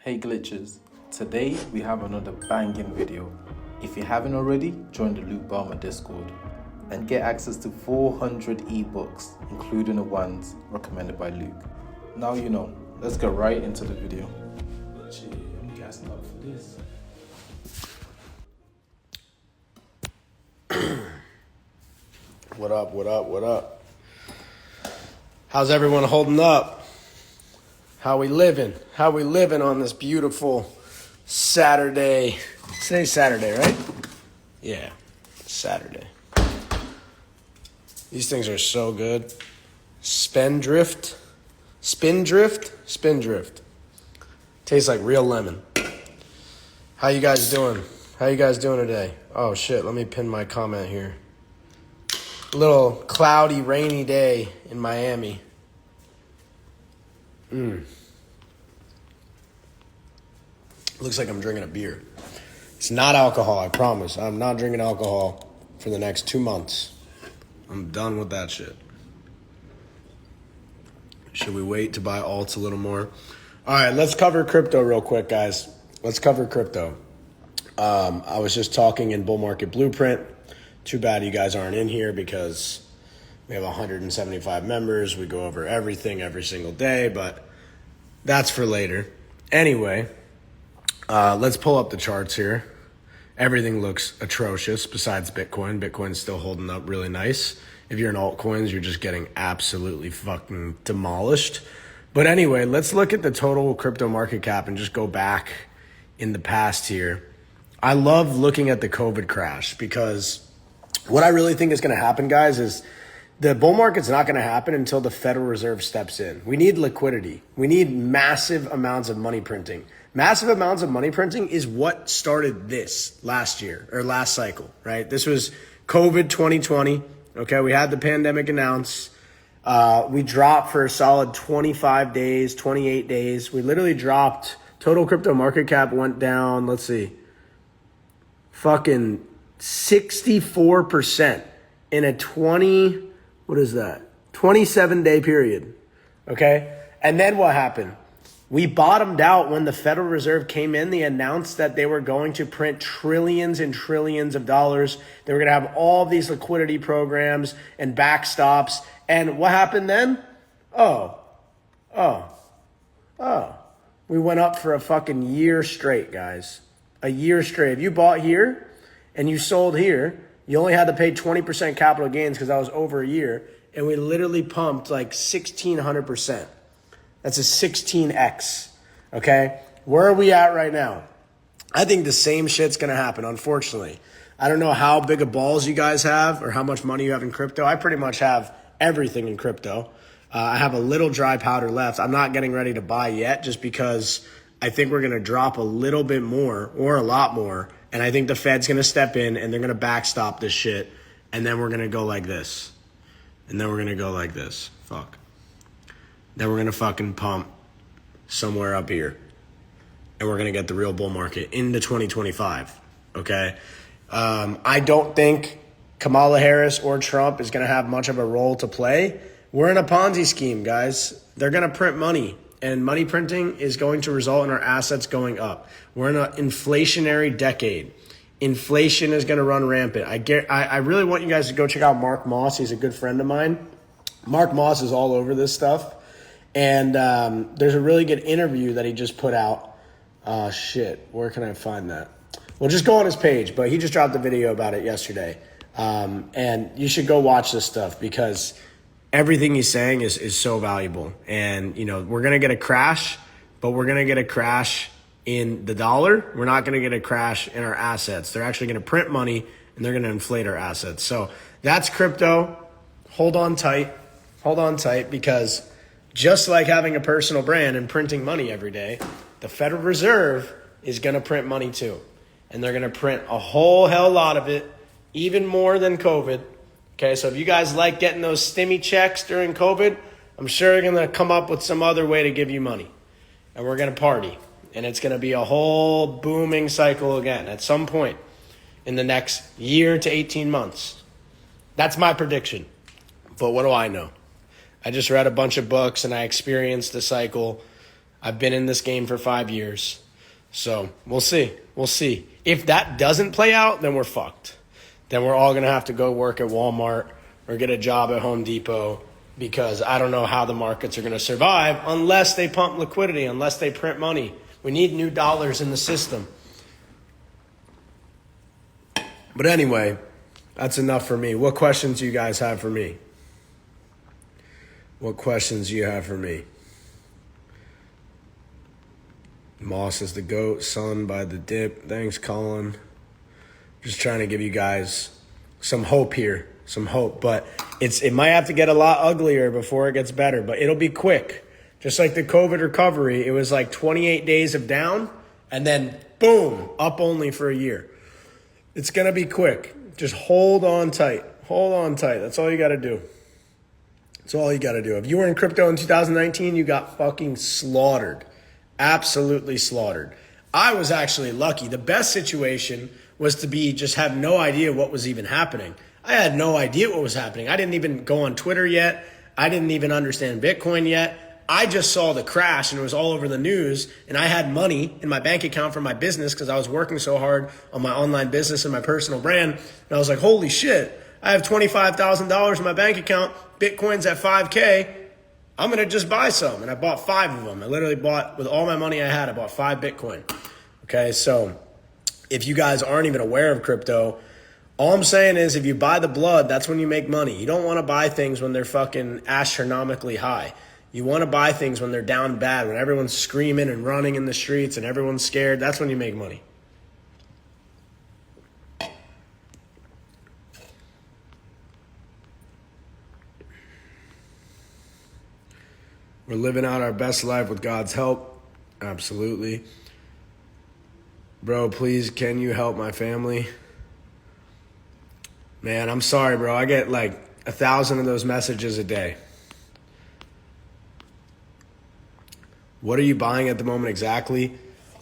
Hey glitchers, today we have another banging video. If you haven't already, join the Luke Barmer Discord and get access to 400 ebooks, including the ones recommended by Luke. Now you know, let's get right into the video. Gee, I'm gassing up for this. What up? How's everyone holding up? How we living on this beautiful Saturday? Today's Saturday, right? Yeah, Saturday. These things are so good. Spindrift. Tastes like real lemon. How you guys doing? Today? Oh shit, let me pin my comment here. A little cloudy, rainy day in Miami. Looks like I'm drinking a beer. It's not alcohol, I promise. I'm not drinking alcohol for the next 2 months. I'm done with that shit. Should we wait to buy alts a little more? All right, let's cover crypto real quick, guys. Let's cover crypto. I was just talking in Bull Market Blueprint. Too bad you guys aren't in here because we have 175 members. We go over everything every single day, but that's for later. Anyway, let's pull up the charts here. Everything looks atrocious besides Bitcoin. Bitcoin's still holding up really nice. If you're in altcoins, you're just getting absolutely fucking demolished. But anyway, let's look at the total crypto market cap and just go back in the past here. I love looking at the COVID crash because what I really think is going to happen, guys, is the bull market's not going to happen until the Federal Reserve steps in. We need liquidity. We need massive amounts of money printing. Massive amounts of money printing is what started this last year or last cycle, right? This was COVID 2020. Okay, we had the pandemic announced. We dropped for a solid 25 days, 28 days. We literally dropped. Total crypto market cap went down, let's see, fucking 64% in a 27-day period, okay? And then what happened? We bottomed out when the Federal Reserve came in. They announced that they were going to print trillions and trillions of dollars. They were going to have all these liquidity programs and backstops. And what happened then? We went up for a fucking year straight, guys. A year straight. If you bought here and you sold here, you only had to pay 20% capital gains because that was over a year. And we literally pumped like 1,600%. That's a 16x, okay? Where are we at right now? I think the same shit's going to happen, unfortunately. I don't know how big of balls you guys have or how much money you have in crypto. I pretty much have everything in crypto. I have a little dry powder left. I'm not getting ready to buy yet just because I think we're going to drop a little bit more or a lot more. And I think the Fed's going to step in and they're going to backstop this shit. And then we're going to go like this. And then we're going to go like this. Fuck. Then we're going to fucking pump somewhere up here. And we're going to get the real bull market into 2025. Okay? I don't think Kamala Harris or Trump is going to have much of a role to play. We're in a Ponzi scheme, guys. They're going to print money. And money printing is going to result in our assets going up. We're in an inflationary decade. Inflation is going to run rampant. I really want you guys to go check out Mark Moss. He's a good friend of mine. Mark Moss is all over this stuff. And there's a really good interview that he just put out. Where can I find that? Well, just go on his page. But he just dropped a video about it yesterday. And you should go watch this stuff because everything he's saying is so valuable. And, you know, we're going to get a crash, but we're going to get a crash in the dollar. We're not going to get a crash in our assets. They're actually going to print money and they're going to inflate our assets. So that's crypto. Hold on tight because just like having a personal brand and printing money every day, the Federal Reserve is going to print money too. And they're going to print a whole hell lot of it, even more than COVID. Okay, so if you guys like getting those stimmy checks during COVID, I'm sure they're going to come up with some other way to give you money. And we're going to party. And it's going to be a whole booming cycle again at some point in the next year to 18 months. That's my prediction. But what do I know? I just read a bunch of books and I experienced the cycle. I've been in this game for 5 years. So we'll see. We'll see. If that doesn't play out, then we're fucked. Then we're all going to have to go work at Walmart or get a job at Home Depot, because I don't know how the markets are going to survive unless they pump liquidity, unless they print money. We need new dollars in the system. But anyway, that's enough for me. What questions do you guys have for me? What questions do you have for me? Moss is the GOAT, Sun by the dip. Thanks, Colin. Just trying to give you guys some hope here. Some hope. But it might have to get a lot uglier before it gets better. But it'll be quick. Just like the COVID recovery, it was like 28 days of down. And then, boom, up only for a year. It's going to be quick. Just hold on tight. Hold on tight. That's all you got to do. That's all you got to do. If you were in crypto in 2019, you got fucking slaughtered. Absolutely slaughtered. I was actually lucky. The best situation was to just have no idea what was even happening. I had no idea what was happening. I didn't even go on Twitter yet. I didn't even understand Bitcoin yet. I just saw the crash and it was all over the news, and I had money in my bank account for my business because I was working so hard on my online business and my personal brand. And I was like, holy shit, I have $25,000 in my bank account. Bitcoin's at 5K. I'm going to just buy some. And I bought 5 of them. I literally bought, with all my money I had, I bought 5 Bitcoin. Okay, so if you guys aren't even aware of crypto, all I'm saying is if you buy the blood, that's when you make money. You don't want to buy things when they're fucking astronomically high. You want to buy things when they're down bad, when everyone's screaming and running in the streets and everyone's scared. That's when you make money. We're living out our best life with God's help. Absolutely. Bro, please, can you help my family? Man, I'm sorry, bro. I get like 1,000 of those messages a day. What are you buying at the moment exactly?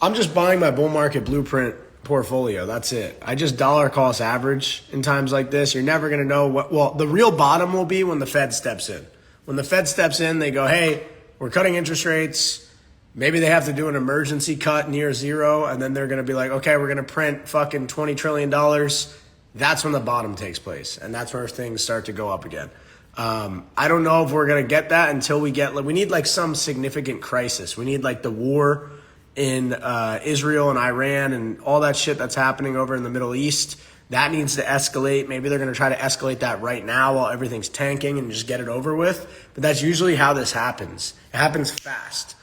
I'm just buying my bull market blueprint portfolio. That's it. I just dollar cost average in times like this. You're never going to know what, well, the real bottom will be when the Fed steps in. When the Fed steps in, they go, hey, we're cutting interest rates. Maybe they have to do an emergency cut near zero, and then they're going to be like, okay, we're going to print fucking $20 trillion. That's when the bottom takes place, and that's where things start to go up again. I don't know if we're going to get that until we need like some significant crisis. We need like the war in Israel and Iran and all that shit that's happening over in the Middle East. That needs to escalate. Maybe they're going to try to escalate that right now while everything's tanking and just get it over with. But that's usually how this happens. It happens fast.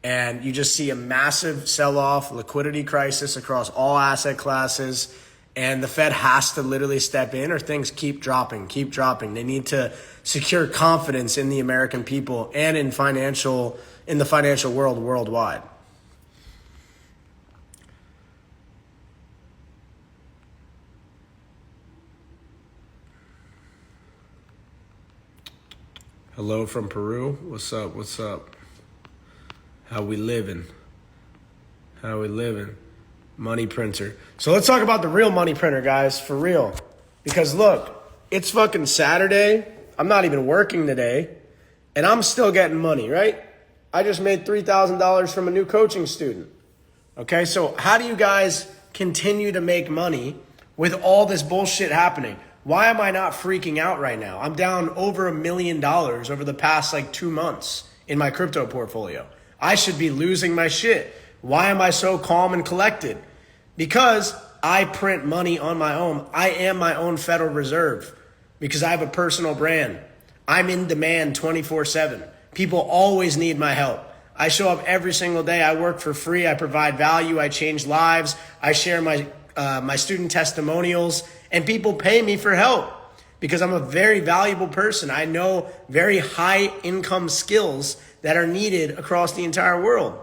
And you just see a massive sell-off, liquidity crisis across all asset classes. And the Fed has to literally step in or things keep dropping. They need to secure confidence in the American people and in the financial world worldwide. Hello from Peru. What's up? How we living? Money printer. So let's talk about the real money printer, guys, for real. Because look, it's fucking Saturday. I'm not even working today, and I'm still getting money, right? I just made $3,000 from a new coaching student. Okay, so how do you guys continue to make money with all this bullshit happening? Why am I not freaking out right now? I'm down over $1 million over the past 2 months in my crypto portfolio. I should be losing my shit. Why am I so calm and collected? Because I print money on my own. I am my own Federal Reserve because I have a personal brand. I'm in demand 24/7. People always need my help. I show up every single day. I work for free. I provide value. I change lives. I share my student testimonials, and people pay me for help because I'm a very valuable person. I know very high income skills that are needed across the entire world.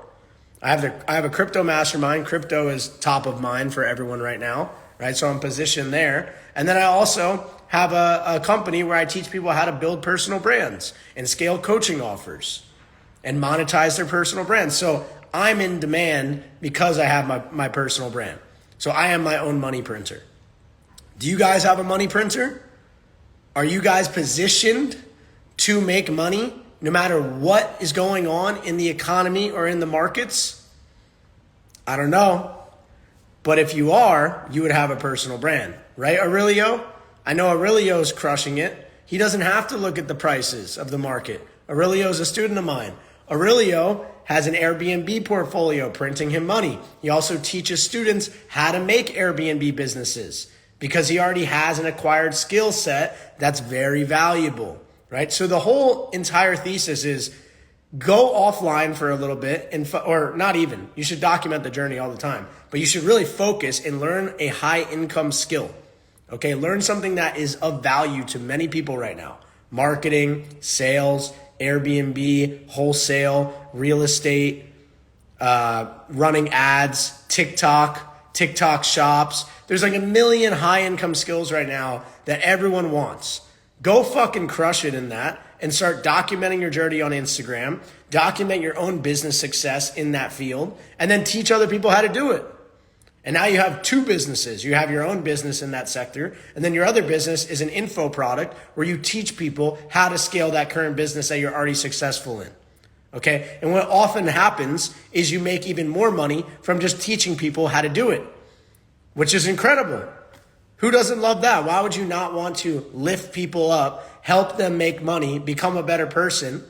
I have a crypto mastermind. Crypto is top of mind for everyone right now, right? So I'm positioned there. And then I also have a company where I teach people how to build personal brands and scale coaching offers and monetize their personal brands. So I'm in demand because I have my personal brand. So I am my own money printer. Do you guys have a money printer? Are you guys positioned to make money no matter what is going on in the economy or in the markets? I don't know. But if you are, you would have a personal brand, right, Aurelio? I know Aurelio's crushing it. He doesn't have to look at the prices of the market. Aurelio's a student of mine. Aurelio has an Airbnb portfolio printing him money. He also teaches students how to make Airbnb businesses because he already has an acquired skill set that's very valuable, right? So the whole entire thesis is go offline for a little bit, or not even. You should document the journey all the time, but you should really focus and learn a high income skill. Okay, learn something that is of value to many people right now. Marketing, sales, Airbnb, wholesale, real estate, running ads, TikTok shops. There's like a million high income skills right now that everyone wants. Go fucking crush it in that and start documenting your journey on Instagram. Document your own business success in that field and then teach other people how to do it. And now you have two businesses. You have your own business in that sector, and then your other business is an info product where you teach people how to scale that current business that you're already successful in. Okay? And what often happens is you make even more money from just teaching people how to do it, which is incredible. Who doesn't love that? Why would you not want to lift people up, help them make money, become a better person,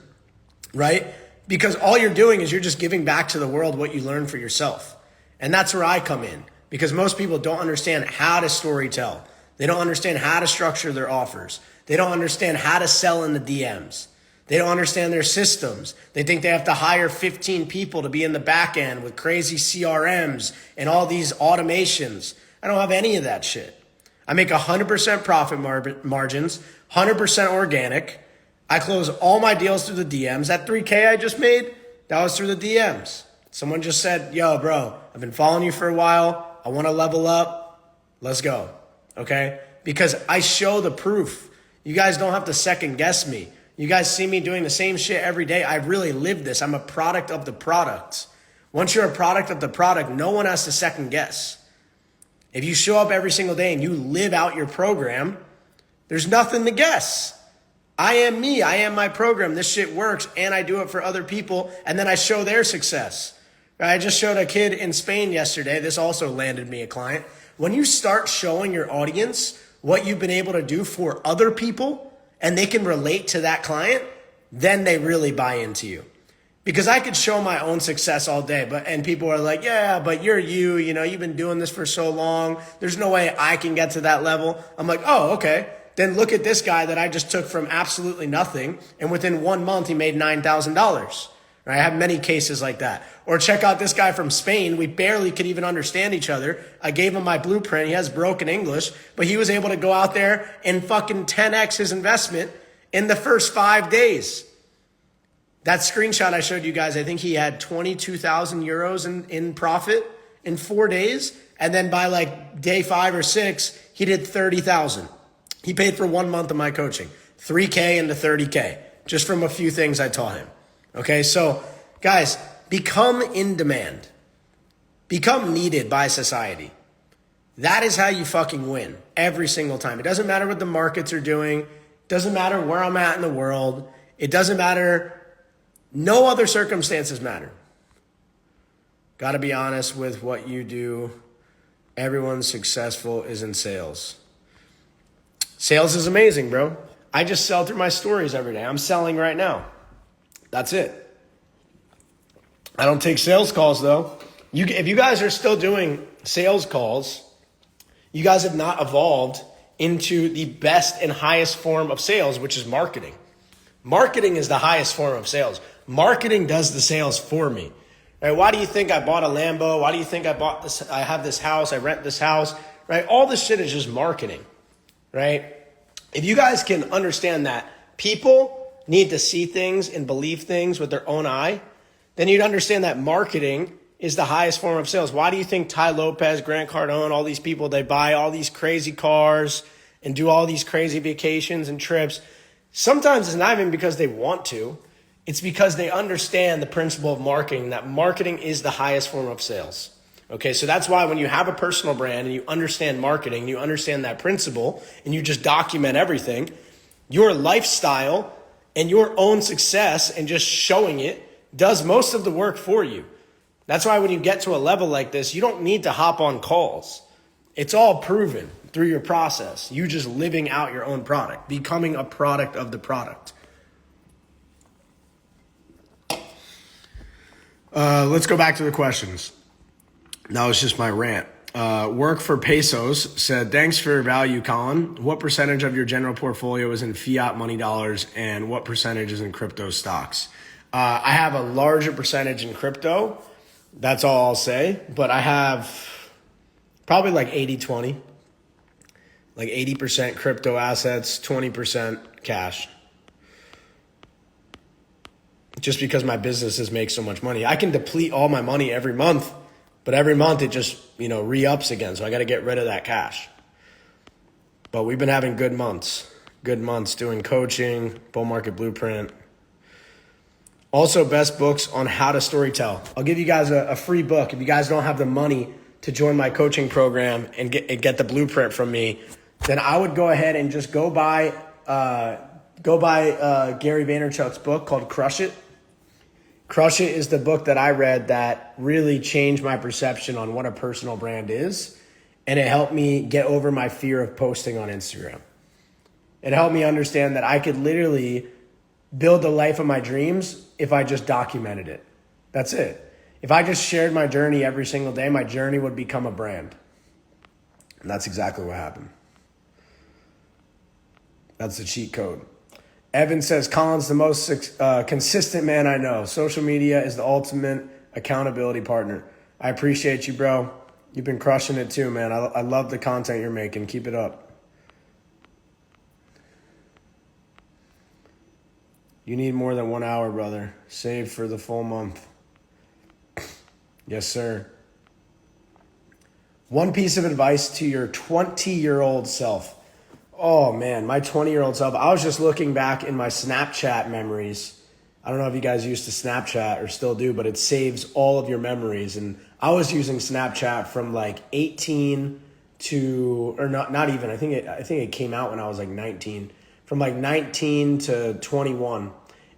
right? Because all you're doing is you're just giving back to the world what you learned for yourself. And that's where I come in, because most people don't understand how to storytell. They don't understand how to structure their offers. They don't understand how to sell in the DMs. They don't understand their systems. They think they have to hire 15 people to be in the back end with crazy CRMs and all these automations. I don't have any of that shit. I make 100% profit margins, 100% organic. I close all my deals through the DMs. That 3K I just made, that was through the DMs. Someone just said, yo, bro, I've been following you for a while. I want to level up. Let's go. Okay? Because I show the proof. You guys don't have to second guess me. You guys see me doing the same shit every day. I really live this. I'm a product of the product. Once you're a product of the product, no one has to second guess. If you show up every single day and you live out your program, there's nothing to guess. I am me. I am my program. This shit works, and I do it for other people, and then I show their success. I just showed a kid in Spain yesterday. This also landed me a client. When you start showing your audience what you've been able to do for other people and they can relate to that client, then they really buy into you. Because I could show my own success all day, and people are like, yeah, but you've been doing this for so long. There's no way I can get to that level. I'm like, oh, okay. Then look at this guy that I just took from absolutely nothing, and within 1 month he made $9,000. I have many cases like that. Or check out this guy from Spain. We barely could even understand each other. I gave him my blueprint. He has broken English, but he was able to go out there and fucking 10x his investment in the first 5 days. That screenshot I showed you guys, I think he had 22,000 euros in profit in 4 days. And then by like day 5 or 6, he did 30,000. He paid for 1 month of my coaching, 3K into 30K, just from a few things I taught him. Okay, so guys, become in demand. Become needed by society. That is how you fucking win every single time. It doesn't matter what the markets are doing. It doesn't matter where I'm at in the world. It doesn't matter. No other circumstances matter. Got to be honest with what you do. Everyone successful is in sales. Sales is amazing, bro. I just sell through my stories every day. I'm selling right now. That's it. I don't take sales calls though. If you guys are still doing sales calls, you guys have not evolved into the best and highest form of sales, which is marketing. Marketing is the highest form of sales. Marketing does the sales for me. Right? Why do you think I bought a Lambo? Why do you think I bought this? I have this house. I rent this house. Right? All this shit is just marketing. Right? If you guys can understand that people need to see things and believe things with their own eye, then you'd understand that marketing is the highest form of sales. Why do you think Ty Lopez, Grant Cardone, all these people, they buy all these crazy cars and do all these crazy vacations and trips? Sometimes it's not even because they want to. It's because they understand the principle of marketing, that marketing is the highest form of sales. Okay, so that's why when you have a personal brand and you understand marketing, and you understand that principle, and you just document everything, your lifestyle And your own success and just showing it does most of the work for you. That's why when you get to a level like this, you don't need to hop on calls. It's all proven through your process. You just living out your own product, becoming a product of the product. Let's go back to the questions. That was just my rant. Work for Pesos said, thanks for your value, Colin. What percentage of your general portfolio is in fiat money dollars and what percentage is in crypto stocks? I have a larger percentage in crypto. That's all I'll say. But I have probably like 80-20. Like 80% crypto assets, 20% cash. Just because my businesses make so much money. I can deplete all my money every month, but every month it just, re-ups again. So I got to get rid of that cash. But we've been having good months doing coaching, bull market blueprint. Also, best books on how to storytell. I'll give you guys a free book. If you guys don't have the money to join my coaching program and get the blueprint from me, then I would go ahead and just go buy Gary Vaynerchuk's book called Crush It. Crush It is the book that I read that really changed my perception on what a personal brand is. And it helped me get over my fear of posting on Instagram. It helped me understand that I could literally build the life of my dreams if I just documented it. That's it. If I just shared my journey every single day, my journey would become a brand. And that's exactly what happened. That's the cheat code. Evan says, Colin's the most consistent man I know. Social media is the ultimate accountability partner. I appreciate you, bro. You've been crushing it too, man. I love the content you're making. Keep it up. You need more than 1 hour, brother. Save for the full month. Yes, sir. One piece of advice to your 20-year-old self. Oh, man, my 20-year-old self. I was just looking back in my Snapchat memories. I don't know if you guys used to Snapchat or still do, but it saves all of your memories. And I was using Snapchat from like 18 to, or not even, I think it came out when I was like 19. From like 19 to 21.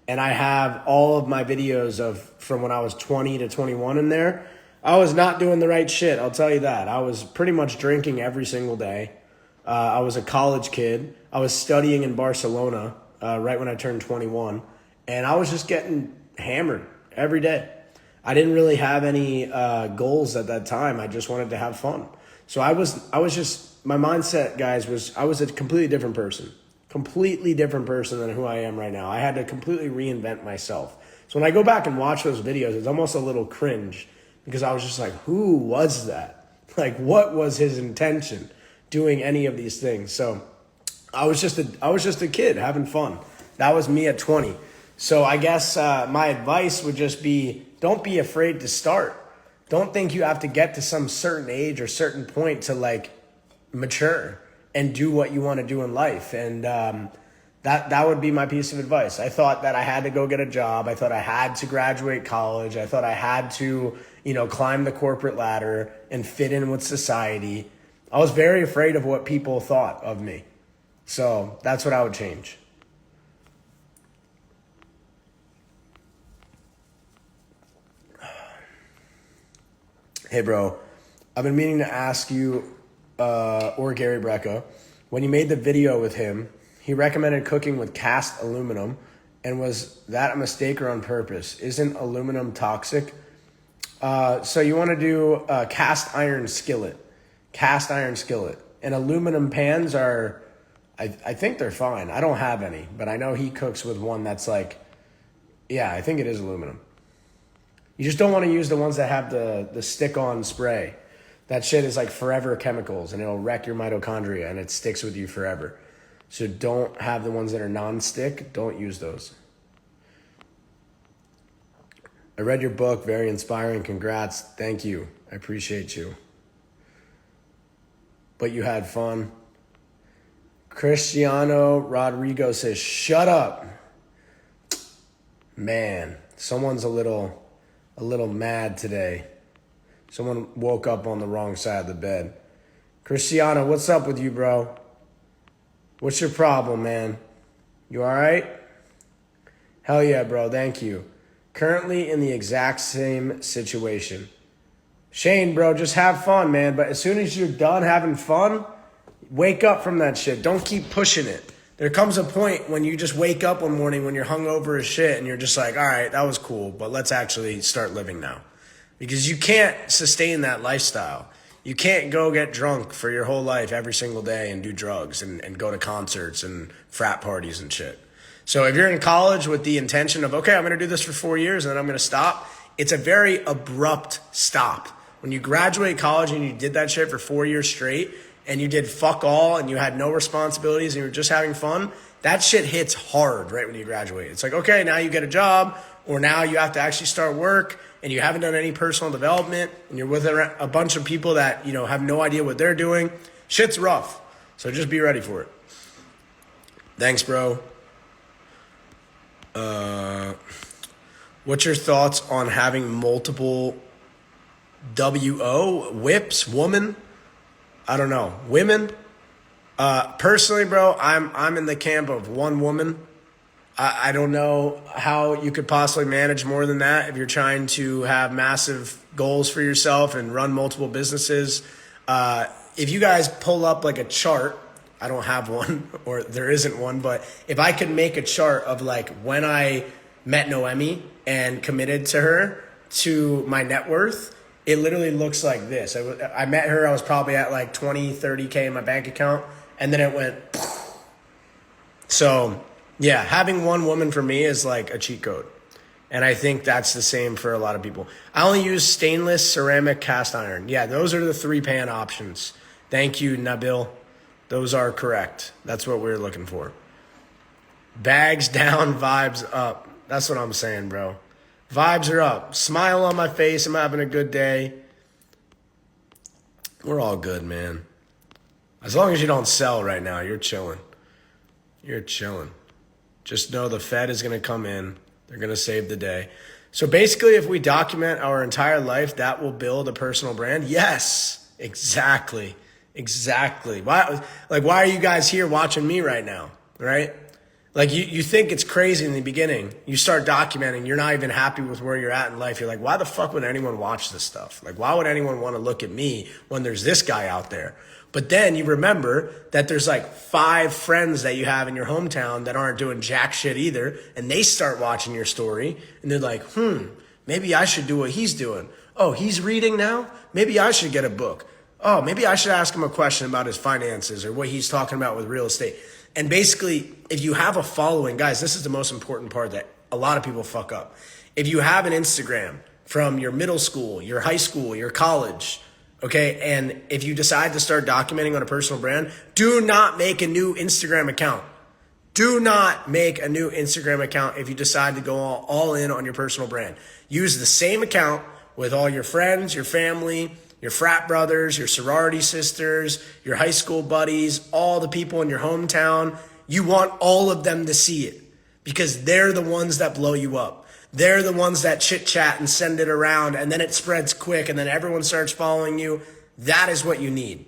And I have all of my videos from when I was 20 to 21 in there. I was not doing the right shit, I'll tell you that. I was pretty much drinking every single day. I was a college kid. I was studying in Barcelona right when I turned 21. And I was just getting hammered every day. I didn't really have any goals at that time. I just wanted to have fun. So I was just, my mindset, guys, was I was a completely different person. Completely different person than who I am right now. I had to completely reinvent myself. So when I go back and watch those videos, it's almost a little cringe because I was just like, who was that? Like, what was his intention doing any of these things? So I was just a kid having fun. That was me at 20. So I guess my advice would just be, don't be afraid to start. Don't think you have to get to some certain age or certain point to like mature and do what you want to do in life. And that would be my piece of advice. I thought that I had to go get a job. I thought I had to graduate college. I thought I had to, climb the corporate ladder and fit in with society. I was very afraid of what people thought of me. So that's what I would change. Hey, bro, I've been meaning to ask you, or Gary Brecka, when you made the video with him, he recommended cooking with cast aluminum, and was that a mistake or on purpose? Isn't aluminum toxic? So you want to do a cast iron skillet. And aluminum pans are, I think they're fine. I don't have any, but I know he cooks with one that's like, yeah, I think it is aluminum. You just don't want to use the ones that have the stick-on spray. That shit is like forever chemicals, and it'll wreck your mitochondria, and it sticks with you forever. So don't have the ones that are non-stick. Don't use those. I read your book. Very inspiring. Congrats. Thank you. I appreciate you. But you had fun. Cristiano Rodrigo says, shut up. Man, someone's a little mad today. Someone woke up on the wrong side of the bed. Cristiano, what's up with you, bro? What's your problem, man? You all right? Hell yeah, bro. Thank you. Currently in the exact same situation. Shane, bro, just have fun, man. But as soon as you're done having fun, wake up from that shit. Don't keep pushing it. There comes a point when you just wake up one morning when you're hungover as shit and you're just like, all right, that was cool, but let's actually start living now. Because you can't sustain that lifestyle. You can't go get drunk for your whole life every single day and do drugs and go to concerts and frat parties and shit. So if you're in college with the intention of, okay, I'm going to do this for 4 years and then I'm going to stop, it's a very abrupt stop. When you graduate college and you did that shit for 4 years straight and you did fuck all and you had no responsibilities and you were just having fun, that shit hits hard right when you graduate. It's like, okay, now you get a job or now you have to actually start work and you haven't done any personal development and you're with a bunch of people that, you know, have no idea what they're doing. Shit's rough. So just be ready for it. Thanks, bro. What's your thoughts on having multiple whips, woman? I don't know. Women? Personally, bro, I'm in the camp of one woman. I don't know how you could possibly manage more than that if you're trying to have massive goals for yourself and run multiple businesses. If you guys pull up like a chart, I don't have one or there isn't one, but if I could make a chart of like when I met Noemi and committed to her to my net worth, it literally looks like this. I met her, I was probably at like 20, 30K in my bank account, and then it went. So yeah, having one woman for me is like a cheat code. And I think that's the same for a lot of people. I only use stainless, ceramic, cast iron. Yeah, those are the 3-pan options. Thank you, Nabil. Those are correct. That's what we're looking for. Bags down, vibes up. That's what I'm saying, bro. Vibes are up. Smile on my face. I'm having a good day. We're all good, man. As long as you don't sell right now, you're chilling. You're chilling. Just know the Fed is going to come in. They're going to save the day. So basically, if we document our entire life, that will build a personal brand. Yes, exactly. Exactly. Why are you guys here watching me right now, right? Like you think it's crazy in the beginning. You start documenting, you're not even happy with where you're at in life. You're like, why the fuck would anyone watch this stuff? Like, why would anyone want to look at me when there's this guy out there? But then you remember that there's like 5 friends that you have in your hometown that aren't doing jack shit either. And they start watching your story and they're like, maybe I should do what he's doing. Oh, he's reading now? Maybe I should get a book. Oh, maybe I should ask him a question about his finances or what he's talking about with real estate. And basically, if you have a following, guys, this is the most important part that a lot of people fuck up. If you have an Instagram from your middle school, your high school, your college, okay, and if you decide to start documenting on a personal brand, do not make a new Instagram account. Do not make a new Instagram account if you decide to go all in on your personal brand. Use the same account with all your friends, your family, your frat brothers, your sorority sisters, your high school buddies, all the people in your hometown. You want all of them to see it because they're the ones that blow you up. They're the ones that chit chat and send it around and then it spreads quick and then everyone starts following you. That is what you need,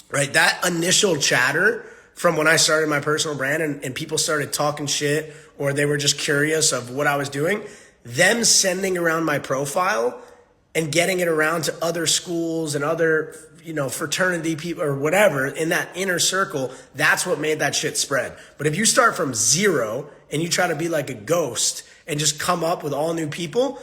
right? That initial chatter from when I started my personal brand and people started talking shit or they were just curious of what I was doing, them sending around my profile and getting it around to other schools and other, fraternity people or whatever in that inner circle, that's what made that shit spread. But if you start from zero and you try to be like a ghost and just come up with all new people,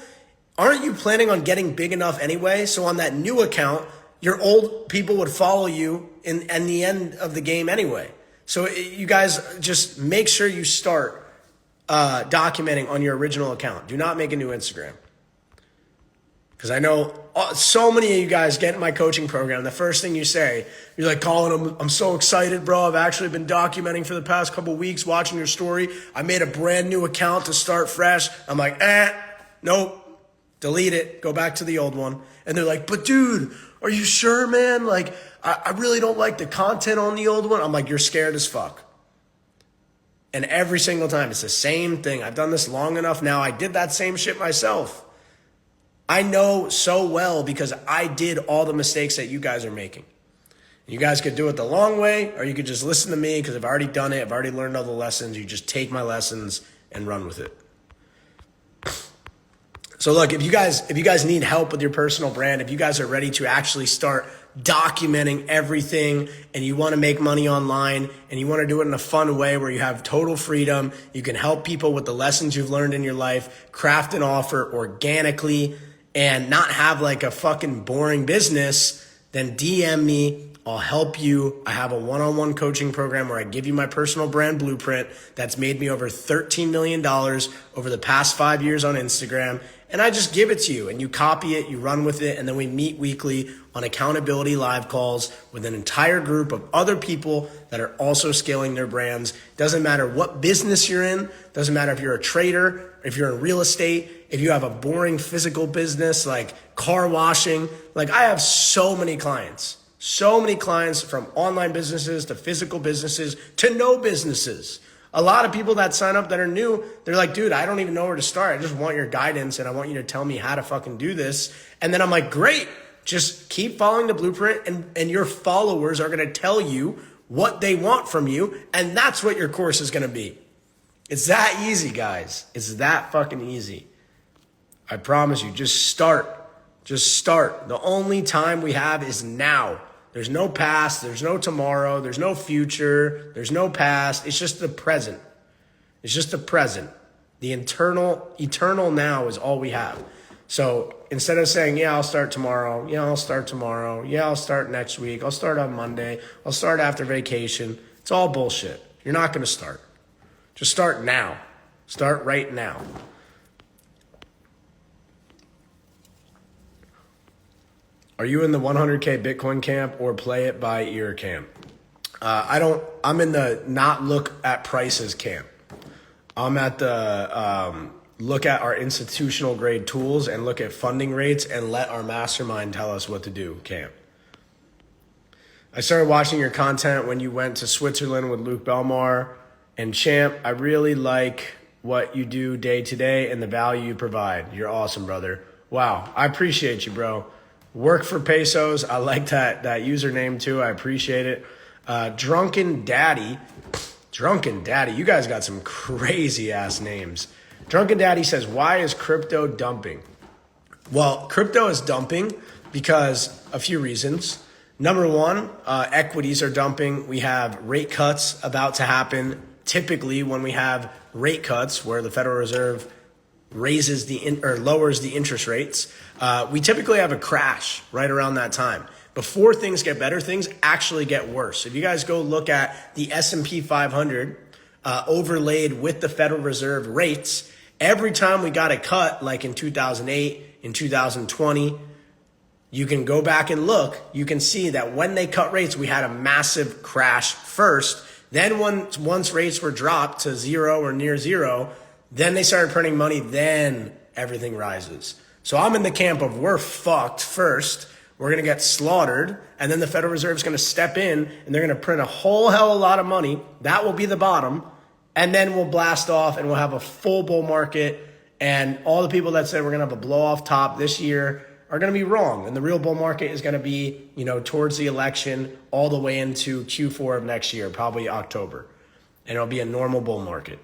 aren't you planning on getting big enough anyway? So on that new account, your old people would follow you in the end of the game anyway. So you guys just make sure you start documenting on your original account. Do not make a new Instagram. Because I know so many of you guys get in my coaching program. The first thing you say, you're like, Colin, I'm so excited, bro. I've actually been documenting for the past couple of weeks, watching your story. I made a brand new account to start fresh. I'm like, nope, delete it. Go back to the old one. And they're like, but dude, are you sure, man? Like, I really don't like the content on the old one. I'm like, you're scared as fuck. And every single time, it's the same thing. I've done this long enough now. I did that same shit myself. I know so well because I did all the mistakes that you guys are making. You guys could do it the long way, or you could just listen to me because I've already done it. I've already learned all the lessons. You just take my lessons and run with it. So look, if you guys need help with your personal brand, if you guys are ready to actually start documenting everything and you want to make money online and you want to do it in a fun way where you have total freedom, you can help people with the lessons you've learned in your life, craft an offer organically and not have like a fucking boring business, then DM me. I'll help you. I have a one-on-one coaching program where I give you my personal brand blueprint that's made me over $13 million over the past 5 years on Instagram. And I just give it to you and you copy it, you run with it. And then we meet weekly on accountability live calls with an entire group of other people that are also scaling their brands. Doesn't matter what business you're in. Doesn't matter if you're a trader, if you're in real estate, if you have a boring physical business like car washing. Like I have so many clients from online businesses to physical businesses to no businesses. A lot of people that sign up that are new, they're like, dude, I don't even know where to start. I just want your guidance and I want you to tell me how to fucking do this. And then I'm like, great, just keep following the blueprint and your followers are going to tell you what they want from you. And that's what your course is going to be. It's that easy, guys. It's that fucking easy. I promise you, just start. Just start. The only time we have is now. There's no past, there's no tomorrow, there's no future, there's no past. It's just the present. It's just the present. The eternal now is all we have. So instead of saying, yeah, I'll start tomorrow. Yeah, I'll start tomorrow. Yeah, I'll start next week. I'll start on Monday. I'll start after vacation. It's all bullshit. You're not going to start. Just start now. Start right now. Are you in the 100K Bitcoin camp or play it by ear camp? I'm in the not look at prices camp. I'm at the look at our institutional grade tools and look at funding rates and let our mastermind tell us what to do camp. I started watching your content when you went to Switzerland with Luke Belmar and Champ. I really like what you do day to day and the value you provide. You're awesome, brother. Wow. I appreciate you, bro. Work for pesos. I like that username too. I appreciate it. Drunken Daddy. You guys got some crazy ass names. Drunken Daddy says, why is crypto dumping? Well, crypto is dumping because a few reasons. Number one, equities are dumping. We have rate cuts about to happen. Typically, when we have rate cuts where the Federal Reserve lowers the interest rates, we typically have a crash right around that time. Before things get better, things actually get worse. If you guys go look at the S&P 500 overlaid with the Federal Reserve rates, every time we got a cut, like in 2008, in 2020, you can go back and look. You can see that when they cut rates, we had a massive crash first. Then once rates were dropped to zero or near zero, then they started printing money, then everything rises. So I'm in the camp of we're fucked first. We're going to get slaughtered. And then the Federal Reserve is going to step in and they're going to print a whole hell of a lot of money. That will be the bottom. And then we'll blast off and we'll have a full bull market. And all the people that said we're going to have a blow off top this year are going to be wrong. And the real bull market is going to be, towards the election all the way into Q4 of next year, probably October. And it'll be a normal bull market.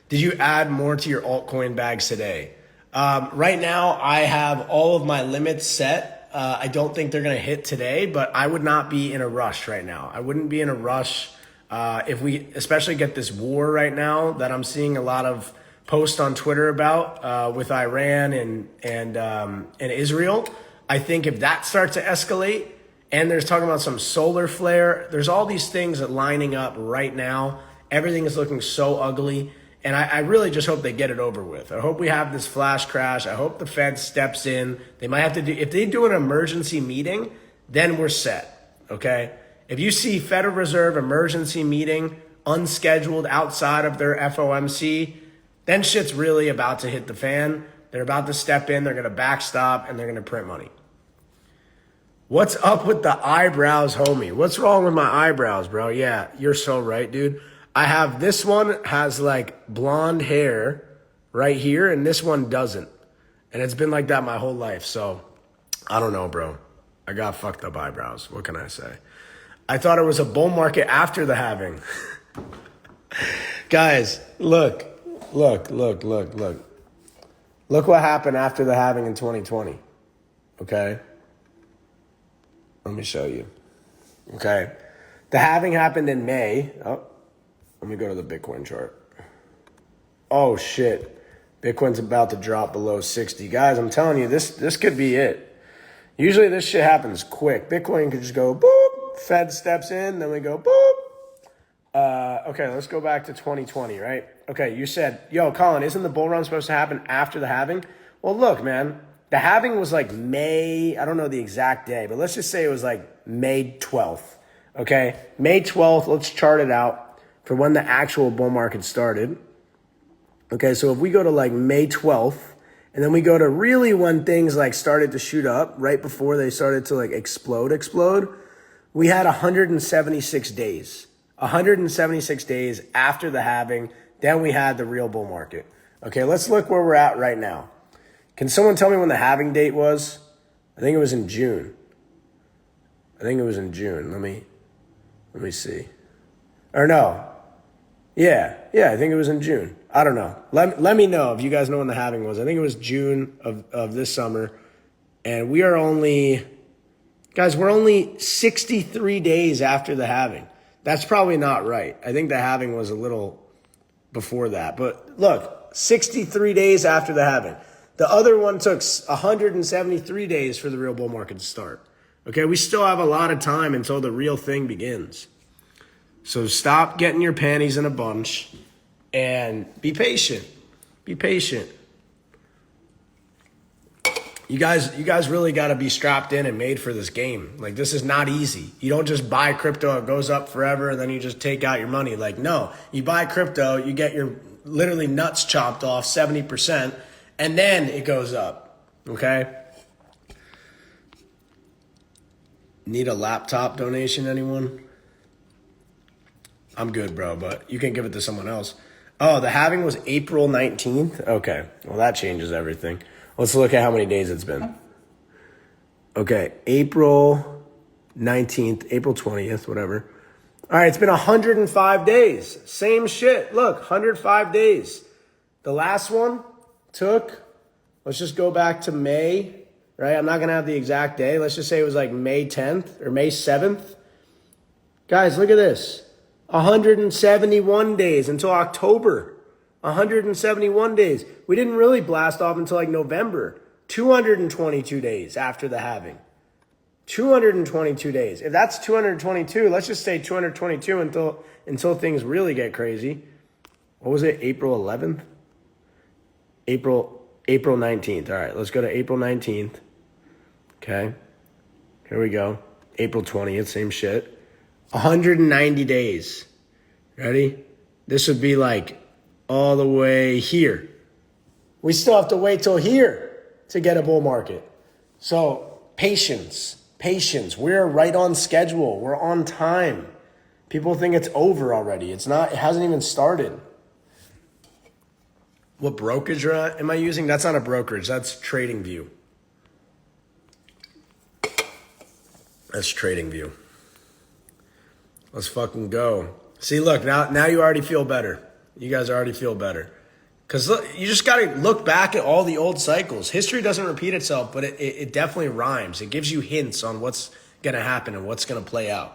Did you add more to your altcoin bags today? Right now, I have all of my limits set. I don't think they're going to hit today, but I would not be in a rush right now. I wouldn't be in a rush if we especially get this war right now that I'm seeing a lot of posts on Twitter about with Iran and Israel. I think if that starts to escalate and there's talking about some solar flare, there's all these things that lining up right now. Everything is looking so ugly. And I really just hope they get it over with. I hope we have this flash crash. I hope the Fed steps in. They might have to if they do an emergency meeting, then we're set, okay? If you see Federal Reserve emergency meeting unscheduled outside of their FOMC, then shit's really about to hit the fan. They're about to step in, they're going to backstop, and they're going to print money. What's up with the eyebrows, homie? What's wrong with my eyebrows, bro? Yeah, you're so right, dude. I have this one has like blonde hair right here and this one doesn't. And it's been like that my whole life. So I don't know, bro. I got fucked up eyebrows. What can I say? I thought it was a bull market after the halving. Guys, look. Look what happened after the halving in 2020. Okay? Let me show you. Okay? The halving happened in May. Oh, let me go to the Bitcoin chart. Oh, shit. Bitcoin's about to drop below 60. Guys, I'm telling you, this could be it. Usually this shit happens quick. Bitcoin could just go boop. Fed steps in, then we go boop. Okay, let's go back to 2020, right? Okay, you said, yo, Colin, isn't the bull run supposed to happen after the halving? Well, look, man, the halving was like May, I don't know the exact day, but let's just say it was like May 12th, okay? May 12th, let's chart it out for when the actual bull market started. Okay, so if we go to like May 12th, and then we go to really when things like started to shoot up, right before they started to like explode, we had 176 days. 176 days after the halving, then we had the real bull market. Okay, let's look where we're at right now. Can someone tell me when the halving date was? I think it was in June. Let me see. Or no. Yeah, I think it was in June. I don't know. Let me know if you guys know when the halving was. I think it was June of this summer. And we're only 63 days after the halving. That's probably not right. I think the halving was a little before that. But look, 63 days after the halving. The other one took 173 days for the real bull market to start. Okay, we still have a lot of time until the real thing begins. So stop getting your panties in a bunch and be patient. Be patient. You guys really got to be strapped in and made for this game. Like, this is not easy. You don't just buy crypto, it goes up forever, and then you just take out your money. Like, no, you buy crypto, you get your literally nuts chopped off 70%, and then it goes up, okay? Need a laptop donation, anyone? I'm good, bro, but you can give it to someone else. Oh, the halving was April 19th? Okay, well, that changes everything. Let's look at how many days it's been. Okay, April 19th, April 20th, whatever. All right, it's been 105 days. Same shit. Look, 105 days. The last one took, let's just go back to May, right? I'm not going to have the exact day. Let's just say it was like May 10th or May 7th. Guys, look at this. 171 days until October. 171 days. We didn't really blast off until like November. 222 days after the halving. 222 days. If that's 222, let's just say 222 until things really get crazy. What was it? April 11th? April 19th. All right, let's go to April 19th. Okay. Here we go. April 20th, same shit. 190 days. Ready? This would be like all the way here. We still have to wait till here to get a bull market. So patience. We're right on schedule. We're on time. People think it's over already. It's not. It hasn't even started. What brokerage am I using? That's not a brokerage. That's TradingView. That's TradingView. Let's fucking go. See, look, now you already feel better. You guys already feel better. Because look, you just got to look back at all the old cycles. History doesn't repeat itself, but it definitely rhymes. It gives you hints on what's going to happen and what's going to play out.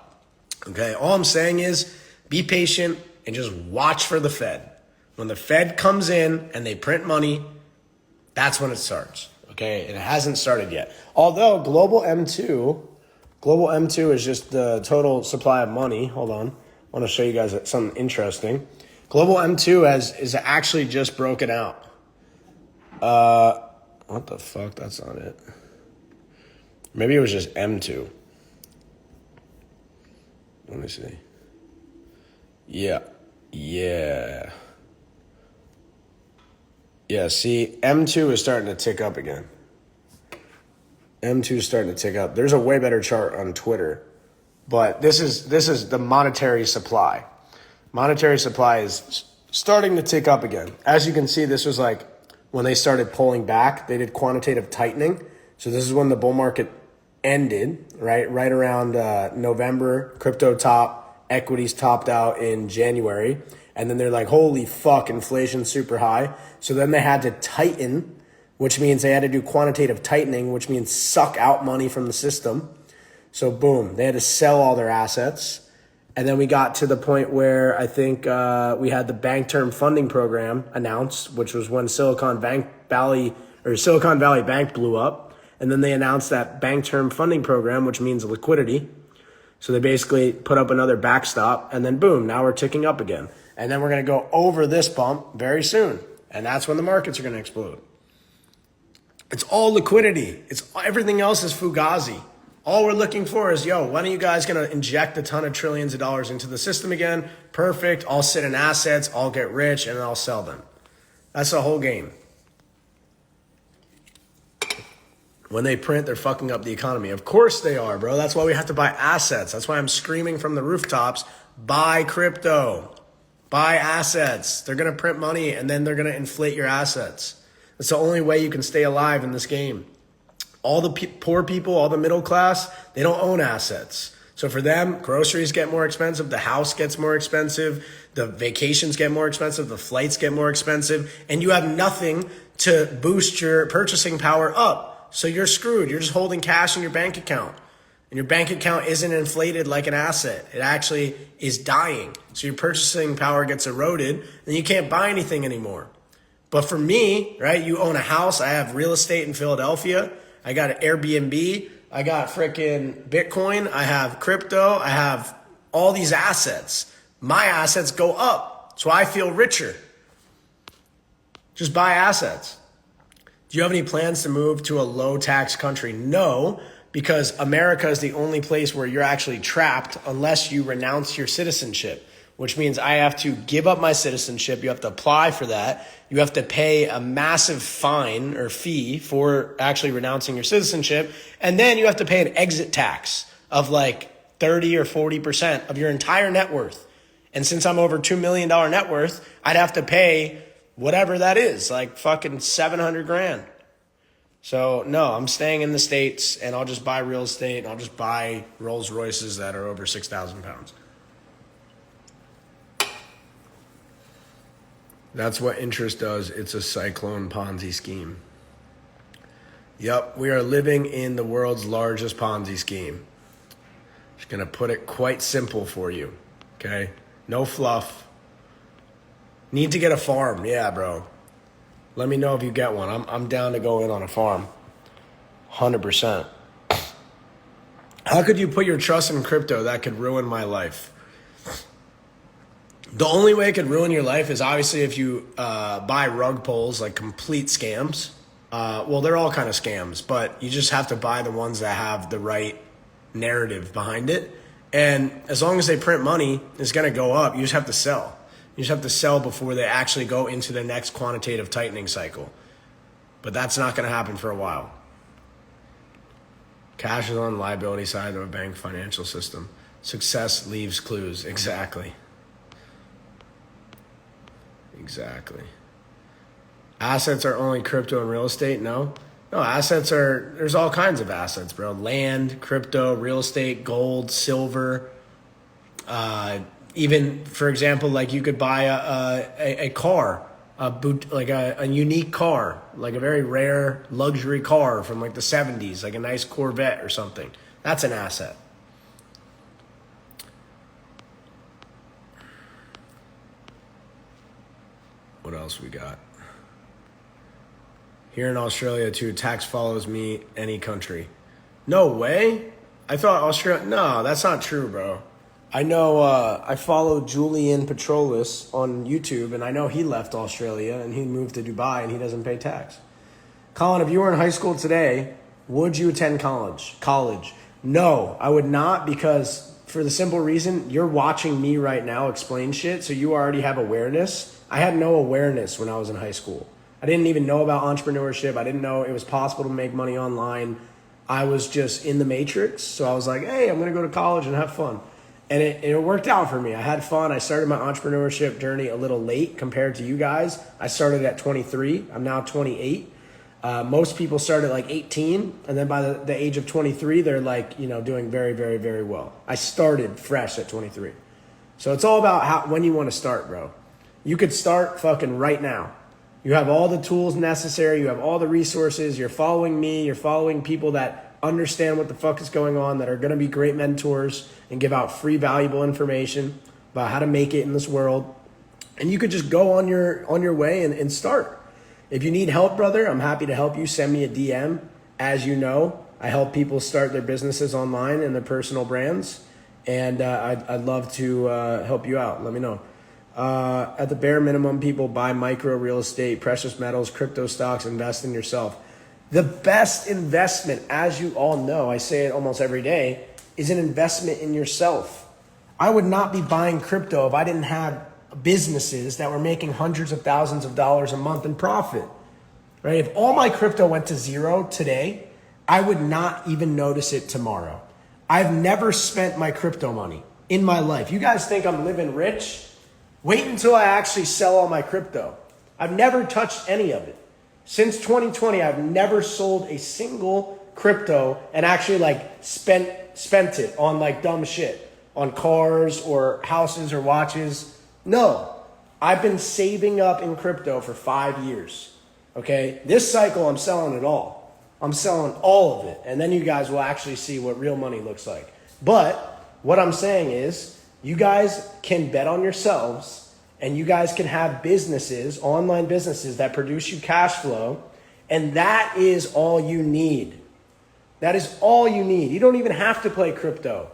Okay, all I'm saying is be patient and just watch for the Fed. When the Fed comes in and they print money, that's when it starts. Okay, and it hasn't started yet. Although global M2 is just the total supply of money. Hold on. I want to show you guys something interesting. Global M2 is actually just broken out. What the fuck? That's not it. Maybe it was just M2. Let me see. Yeah, see, M2 is starting to tick up again. M2 is starting to tick up. There's a way better chart on Twitter. But this is the monetary supply. Monetary supply is starting to tick up again. As you can see, this was like when they started pulling back. They did quantitative tightening. So this is when the bull market ended, right around November. Crypto top, equities topped out in January. And then they're like, holy fuck, inflation's super high. So then they had to tighten which means they had to do quantitative tightening, which means suck out money from the system. So boom, they had to sell all their assets. And then we got to the point where I think we had the bank term funding program announced, which was when Silicon Valley Bank blew up. And then they announced that bank term funding program, which means liquidity. So they basically put up another backstop, and then boom, now we're ticking up again. And then we're going to go over this bump very soon. And that's when the markets are going to explode. It's all liquidity. Everything else is fugazi. All we're looking for is, when are you guys going to inject a ton of trillions of dollars into the system again? Perfect. I'll sit in assets, I'll get rich, and then I'll sell them. That's the whole game. When they print, they're fucking up the economy. Of course they are, bro. That's why we have to buy assets. That's why I'm screaming from the rooftops, buy crypto, buy assets. They're going to print money, and then they're going to inflate your assets. That's the only way you can stay alive in this game. All the poor people, all the middle class, they don't own assets. So for them, groceries get more expensive, the house gets more expensive, the vacations get more expensive, the flights get more expensive, and you have nothing to boost your purchasing power up. So you're screwed. You're just holding cash in your bank account. And your bank account isn't inflated like an asset. It actually is dying. So your purchasing power gets eroded, and you can't buy anything anymore. But for me, right, you own a house. I have real estate in Philadelphia. I got an Airbnb. I got freaking Bitcoin. I have crypto. I have all these assets. My assets go up. So I feel richer. Just buy assets. Do you have any plans to move to a low tax country? No, because America is the only place where you're actually trapped unless you renounce your citizenship, which means I have to give up my citizenship. You have to apply for that. You have to pay a massive fine or fee for actually renouncing your citizenship. And then you have to pay an exit tax of like 30 or 40% of your entire net worth. And since I'm over $2 million net worth, I'd have to pay whatever that is, like fucking 700 grand. So no, I'm staying in the States, and I'll just buy real estate, and I'll just buy Rolls Royces that are over 6,000 pounds. That's what interest does. It's a cyclone Ponzi scheme. Yep, we are living in the world's largest Ponzi scheme. Just gonna put it quite simple for you, okay? No fluff. Need to get a farm. Yeah, bro. Let me know if you get one. I'm down to go in on a farm. 100%. How could you put your trust in crypto? That could ruin my life. The only way it could ruin your life is obviously if you buy rug pulls, like complete scams. Well, they're all kind of scams, but you just have to buy the ones that have the right narrative behind it. And as long as they print money, it's going to go up. You just have to sell. You just have to sell before they actually go into the next quantitative tightening cycle. But that's not going to happen for a while. Cash is on the liability side of a bank financial system. Success leaves clues. Exactly. Assets are only crypto and real estate? No, assets are, there's all kinds of assets, bro. Land, crypto, real estate, gold, silver. Even, for example, like you could buy a car, a unique car, like a very rare luxury car from like the 70s, like a nice Corvette or something. That's an asset. What else we got? Here in Australia too, tax follows me any country. No way. I thought Australia, no, that's not true, bro. I know, I follow Julian Petrolis on YouTube, and I know he left Australia and he moved to Dubai and he doesn't pay tax. Colin, if you were in high school today, would you attend college? No, I would not, because for the simple reason, you're watching me right now explain shit, so you already have awareness. I had no awareness when I was in high school. I didn't even know about entrepreneurship. I didn't know it was possible to make money online. I was just in the matrix. So I was like, hey, I'm going to go to college and have fun. And it worked out for me. I had fun. I started my entrepreneurship journey a little late compared to you guys. I started at 23. I'm now 28. Most people start at like 18. And then by the age of 23, they're like, doing very, very, very well. I started fresh at 23. So it's all about when you want to start, bro. You could start fucking right now. You have all the tools necessary. You have all the resources. You're following me. You're following people that understand what the fuck is going on, that are going to be great mentors and give out free, valuable information about how to make it in this world. And you could just go on your way and start. If you need help, brother, I'm happy to help you. Send me a DM. As you know, I help people start their businesses online and their personal brands. And I'd love to help you out. Let me know. At the bare minimum, people buy micro real estate, precious metals, crypto stocks, invest in yourself. The best investment, as you all know, I say it almost every day, is an investment in yourself. I would not be buying crypto if I didn't have businesses that were making hundreds of thousands of dollars a month in profit, right? If all my crypto went to zero today, I would not even notice it tomorrow. I've never spent my crypto money in my life. You guys think I'm living rich? Wait until I actually sell all my crypto. I've never touched any of it. Since 2020, I've never sold a single crypto and actually spent it on dumb shit, on cars or houses or watches. No, I've been saving up in crypto for 5 years. Okay, this cycle I'm selling it all. I'm selling all of it, and then you guys will actually see what real money looks like. But what I'm saying is, you guys can bet on yourselves. And you guys can have businesses, online businesses that produce you cash flow. And that is all you need. That is all you need. You don't even have to play crypto.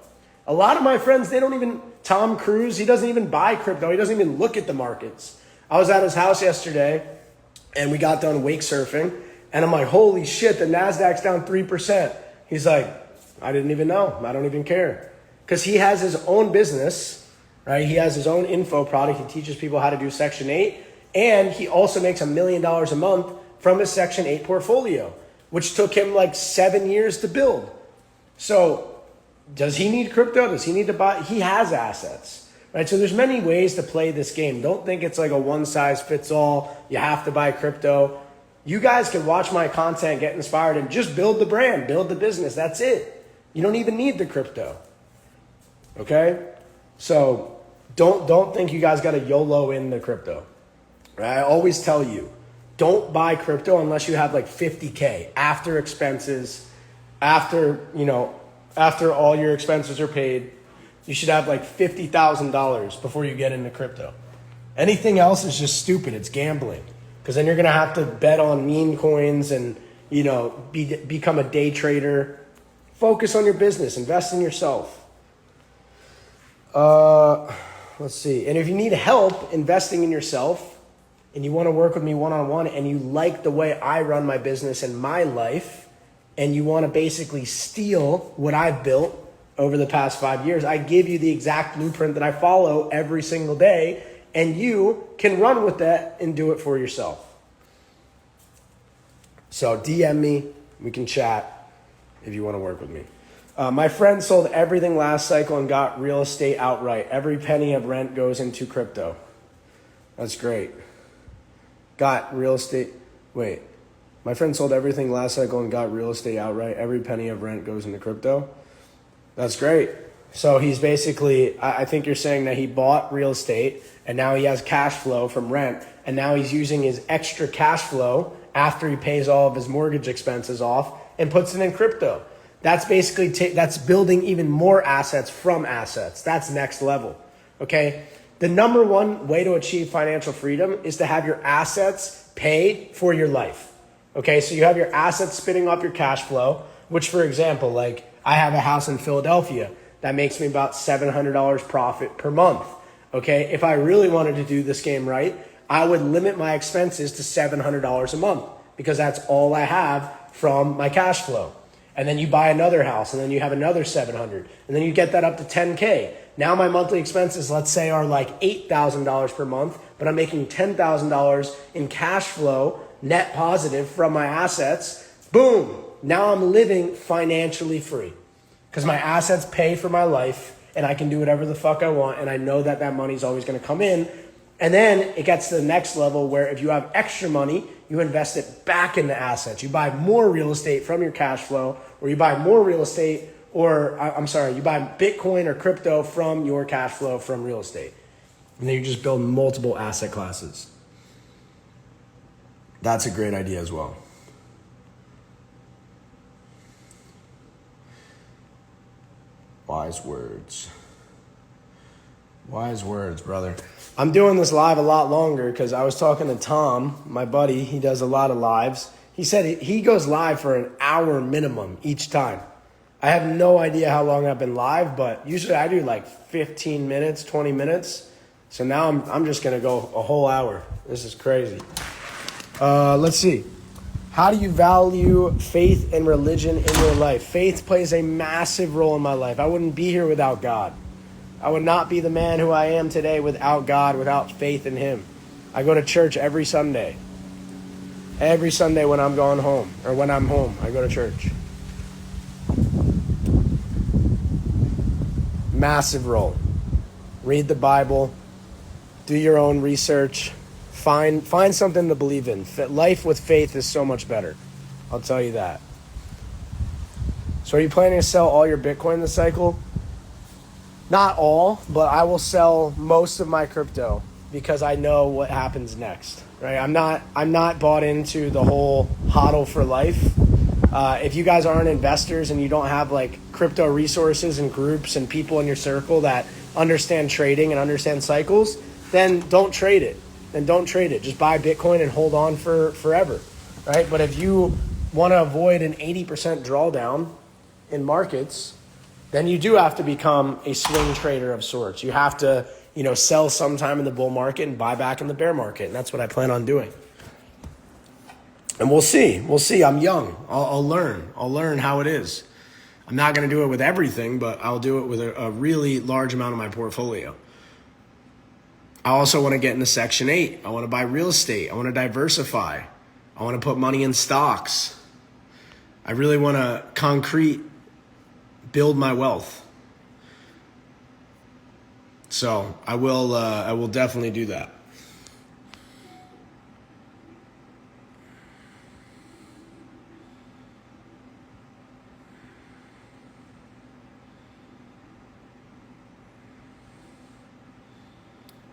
A lot of my friends, Tom Cruise, he doesn't even buy crypto. He doesn't even look at the markets. I was at his house yesterday and we got done wake surfing. And I'm like, holy shit, the NASDAQ's down 3%. He's like, I didn't even know. I don't even care. Because he has his own business. Right? He has his own info product. He teaches people how to do Section 8. And he also makes $1 million a month from his Section 8 portfolio, which took him 7 years to build. So does he need crypto? Does he need to buy? He has assets, right? So there's many ways to play this game. Don't think it's like a one size fits all. You have to buy crypto. You guys can watch my content, get inspired, and just build the brand, build the business. That's it. You don't even need the crypto. Okay? So don't think you guys got to YOLO in the crypto. Right? I always tell you, don't buy crypto unless you have 50K after expenses, after all your expenses are paid. You should have $50,000 before you get into crypto. Anything else is just stupid. It's gambling. Because then you're going to have to bet on meme coins and, become a day trader. Focus on your business. Invest in yourself. Let's see. And if you need help investing in yourself and you want to work with me one-on-one and you like the way I run my business and my life and you want to basically steal what I've built over the past 5 years, I give you the exact blueprint that I follow every single day, and you can run with that and do it for yourself. So DM me. We can chat if you want to work with me. My friend sold everything last cycle and got real estate outright. Every penny of rent goes into crypto. That's great. Got real estate. Wait. My friend sold everything last cycle and got real estate outright. Every penny of rent goes into crypto. That's great. So he's basically, I think you're saying that he bought real estate and now he has cash flow from rent. And now he's using his extra cash flow after he pays all of his mortgage expenses off and puts it in crypto. That's basically, that's building even more assets from assets. That's next level, okay? The number one way to achieve financial freedom is to have your assets pay for your life, okay? So you have your assets spitting up your cash flow, which for example, I have a house in Philadelphia that makes me about $700 profit per month, okay? If I really wanted to do this game right, I would limit my expenses to $700 a month because that's all I have from my cash flow. And then you buy another house and then you have another 700 and then you get that up to 10K. Now my monthly expenses, let's say, are $8,000 per month, but I'm making $10,000 in cash flow, net positive from my assets. Boom. Now I'm living financially free because my assets pay for my life and I can do whatever the fuck I want. And I know that that money is always going to come in. And then it gets to the next level where if you have extra money, you invest it back into assets. You buy more real estate from your cash flow, or you buy more real estate, you buy Bitcoin or crypto from your cash flow from real estate. And then you just build multiple asset classes. That's a great idea as well. Wise words. Wise words, brother. I'm doing this live a lot longer because I was talking to Tom, my buddy. He does a lot of lives. He said he goes live for an hour minimum each time. I have no idea how long I've been live, but usually I do like 15 minutes, 20 minutes. So now I'm just going to go a whole hour. This is crazy. Let's see. How do you value faith and religion in your life? Faith plays a massive role in my life. I wouldn't be here without God. I would not be the man who I am today without God, without faith in him. I go to church every Sunday. Every Sunday when I'm going home, or when I'm home, I go to church. Massive role. Read the Bible. Do your own research. Find something to believe in. Life with faith is so much better. I'll tell you that. So are you planning to sell all your Bitcoin this cycle? Not all, but I will sell most of my crypto because I know what happens next. Right? I'm not bought into the whole hodl for life. If you guys aren't investors and you don't have like crypto resources and groups and people in your circle that understand trading and understand cycles, then don't trade it. Just buy Bitcoin and hold on for forever, right? But if you want to avoid an 80% drawdown in markets, then you do have to become a swing trader of sorts. You have to, sell sometime in the bull market and buy back in the bear market. And that's what I plan on doing. And we'll see. I'm young. I'll learn. I'll learn how it is. I'm not going to do it with everything, but I'll do it with a really large amount of my portfolio. I also want to get into Section 8. I want to buy real estate. I want to diversify. I want to put money in stocks. I really want to build my wealth. So I will definitely do that.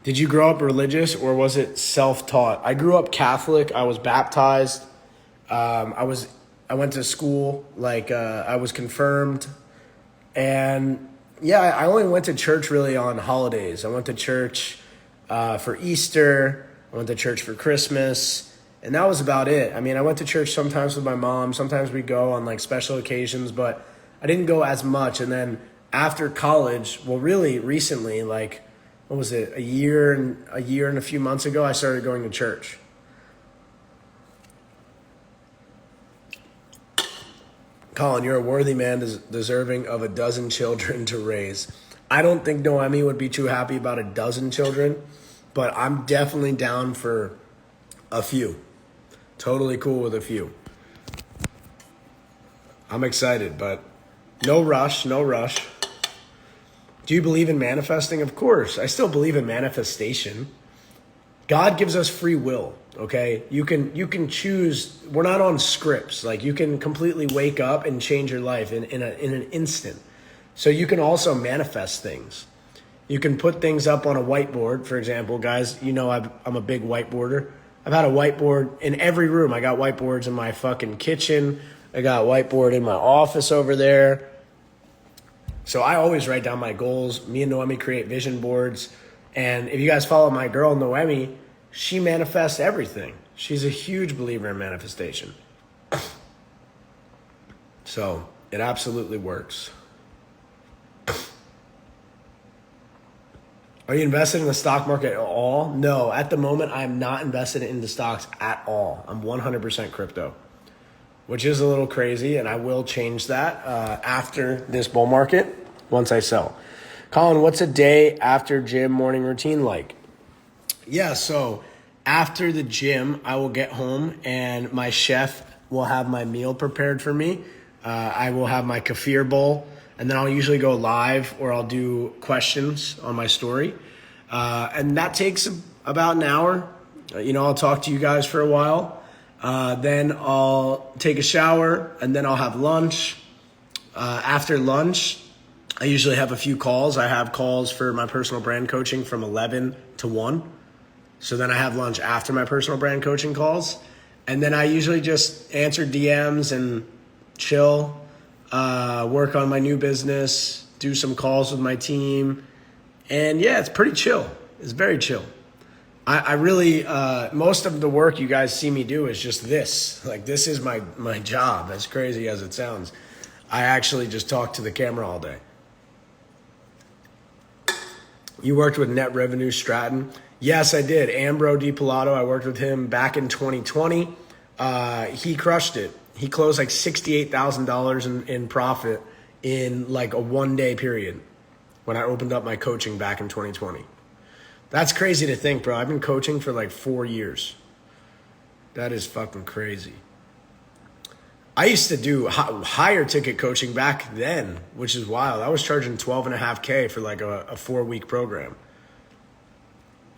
Did you grow up religious or was it self-taught? I grew up Catholic. I was baptized. I went to school, I was confirmed. And yeah, I only went to church really on holidays. I went to church for Easter. I went to church for Christmas. And that was about it. I mean, I went to church sometimes with my mom. Sometimes we go on special occasions, but I didn't go as much. And then after college, well, really recently, what was it? A year and a few months ago, I started going to church. Colin, you're a worthy man deserving of a dozen children to raise. I don't think Noemi would be too happy about a dozen children, but I'm definitely down for a few. Totally cool with a few. I'm excited, but no rush. Do you believe in manifesting? Of course. I still believe in manifestation. God gives us free will, okay? You can choose. We're not on scripts. You can completely wake up and change your life in an instant. So you can also manifest things. You can put things up on a whiteboard. For example, guys, I'm a big whiteboarder. I've had a whiteboard in every room. I got whiteboards in my fucking kitchen. I got a whiteboard in my office over there. So I always write down my goals. Me and Noemi create vision boards. And if you guys follow my girl, Noemi, she manifests everything. She's a huge believer in manifestation. So it absolutely works. Are you invested in the stock market at all? No, at the moment, I am not invested in the stocks at all. I'm 100% crypto, which is a little crazy, and I will change that after this bull market once I sell. Colin, what's a day after gym morning routine like? Yeah, so after the gym, I will get home and my chef will have my meal prepared for me. I will have my kefir bowl, and then I'll usually go live or I'll do questions on my story. And that takes about an hour. I'll talk to you guys for a while. Then I'll take a shower and then I'll have lunch. After lunch, I usually have a few calls. I have calls for my personal brand coaching from 11 to 1. So then I have lunch after my personal brand coaching calls. And then I usually just answer DMs and chill, work on my new business, do some calls with my team. And yeah, it's pretty chill. It's very chill. I really, most of the work you guys see me do is just this. Like, this is my job, as crazy as it sounds. I actually just talk to the camera all day. You worked with Net Revenue Stratton? Yes, I did. Ambro Di Pilato, I worked with him back in 2020. He crushed it. He closed like $68,000 in profit in like a 1-day period when I opened up my coaching back in 2020. That's crazy to think, bro. I've been coaching for like 4 years. That is fucking crazy. I used to do higher ticket coaching back then, which is wild. I was charging $12.5K for like a 4-week program.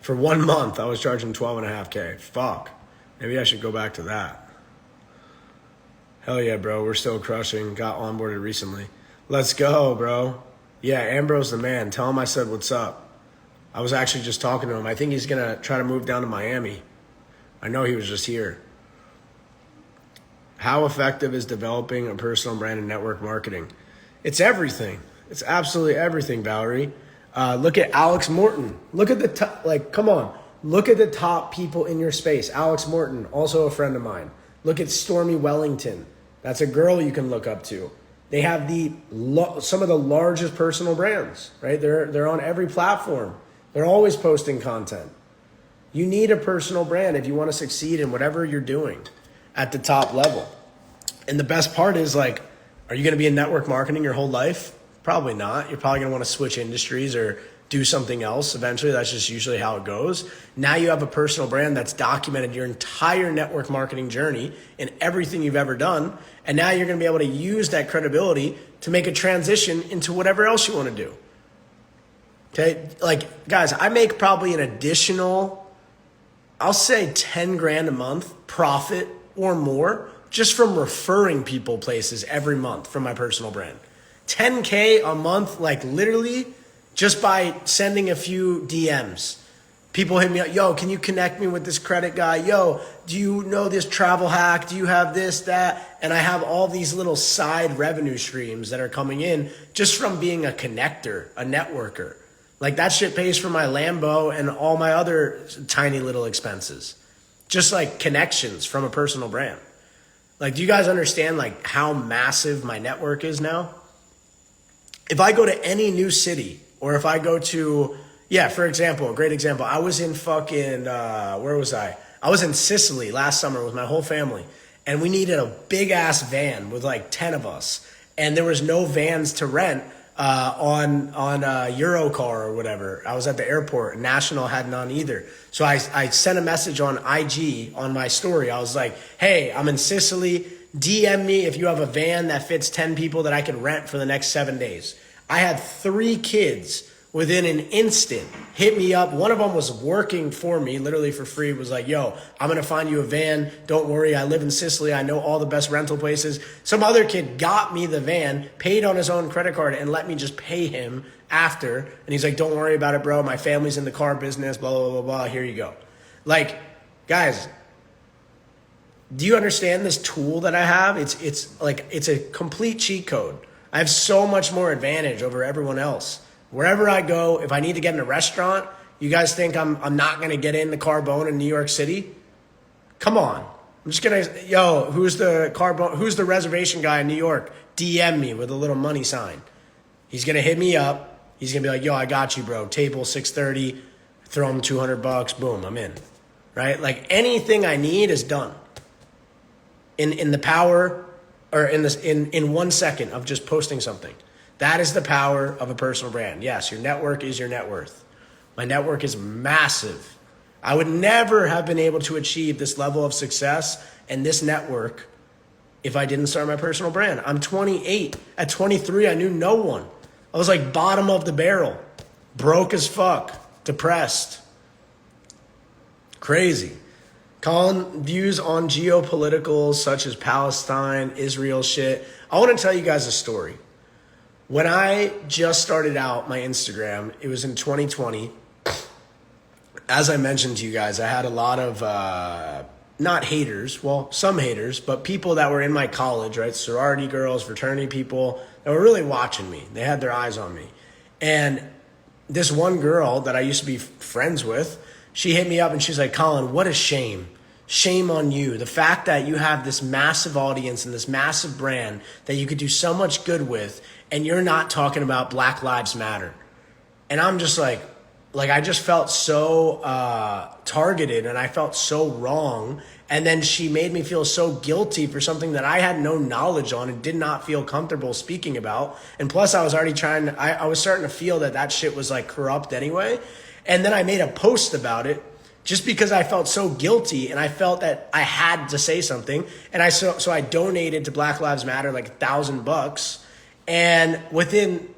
For 1 month, I was charging $12.5K. Fuck. Maybe I should go back to that. Hell yeah, bro. We're still crushing. Got onboarded recently. Let's go, bro. Yeah, Ambro's the man. Tell him I said what's up. I was actually just talking to him. I think he's going to try to move down to Miami. I know he was just here. How effective is developing a personal brand and network marketing? It's everything. It's absolutely everything, Valerie. Look at Alex Morton. Look at the top, come on. Look at the top people in your space. Alex Morton, also a friend of mine. Look at Stormy Wellington. That's a girl you can look up to. They have some of the largest personal brands, right? They're on every platform. They're always posting content. You need a personal brand if you want to succeed in whatever you're doing at the top level. And the best part is, are you going to be in network marketing your whole life? Probably not. You're probably going to want to switch industries or do something else eventually. That's just usually how it goes. Now you have a personal brand that's documented your entire network marketing journey and everything you've ever done. And now you're going to be able to use that credibility to make a transition into whatever else you want to do. Okay. Guys, I make probably an additional, I'll say 10 grand a month profit or more just from referring people places every month from my personal brand. 10K a month, literally just by sending a few DMs. People hit me up, yo, can you connect me with this credit guy? Yo, do you know this travel hack? Do you have this, that? And I have all these little side revenue streams that are coming in just from being a connector, a networker. That shit pays for my Lambo and all my other tiny little expenses. Just connections from a personal brand. Do you guys understand how massive my network is now? If I go to any new city, or if I go to, for example, a great example, I was in fucking, where was I? I was in Sicily last summer with my whole family, and we needed a big ass van with 10 of us, and there was no vans to rent on Eurocar or whatever. I was at the airport. National had none either. So I sent a message on IG on my story. I was like, hey, I'm in Sicily. DM me if you have a van that fits 10 people that I could rent for the next 7 days. I had 3 kids within an instant hit me up. One of them was working for me, literally for free, was like, yo, I'm going to find you a van. Don't worry. I live in Sicily. I know all the best rental places. Some other kid got me the van, paid on his own credit card, and let me just pay him after. And he's like, don't worry about it, bro. My family's in the car business, blah, blah, blah, blah. Here you go. Guys, do you understand this tool that I have? It's a complete cheat code. I have so much more advantage over everyone else. Wherever I go, if I need to get in a restaurant, you guys think I'm not going to get in the Carbone in New York City? Come on. I'm just going to, yo, who's the reservation guy in New York? DM me with a little money sign. He's going to hit me up. He's going to be like, yo, I got you, bro. Table 630, throw him $200, boom, I'm in. Right? Anything I need is done. In the power, or in 1 second of just posting something. That is the power of a personal brand. Yes, your network is your net worth. My network is massive. I would never have been able to achieve this level of success and this network if I didn't start my personal brand. I'm 28. At 23, I knew no one. I was bottom of the barrel, broke as fuck, depressed. Crazy. Colin, views on geopolitical such as Palestine, Israel shit. I want to tell you guys a story. When I just started out my Instagram, it was in 2020. As I mentioned to you guys, I had a lot of not haters, well, some haters, but people that were in my college, right? Sorority girls, fraternity people that were really watching me. They had their eyes on me. And this one girl that I used to be friends with, she hit me up and she's like, Colin, what a shame. Shame on you. The fact that you have this massive audience and this massive brand that you could do so much good with, and you're not talking about Black Lives Matter. And I'm just like I just felt so targeted, and I felt so wrong. And then she made me feel so guilty for something that I had no knowledge on and did not feel comfortable speaking about. And plus I was already I was starting to feel that shit was like corrupt anyway. And then I made a post about it just because I felt so guilty, and I felt that I had to say something. And so I donated to Black Lives Matter like $1,000. And within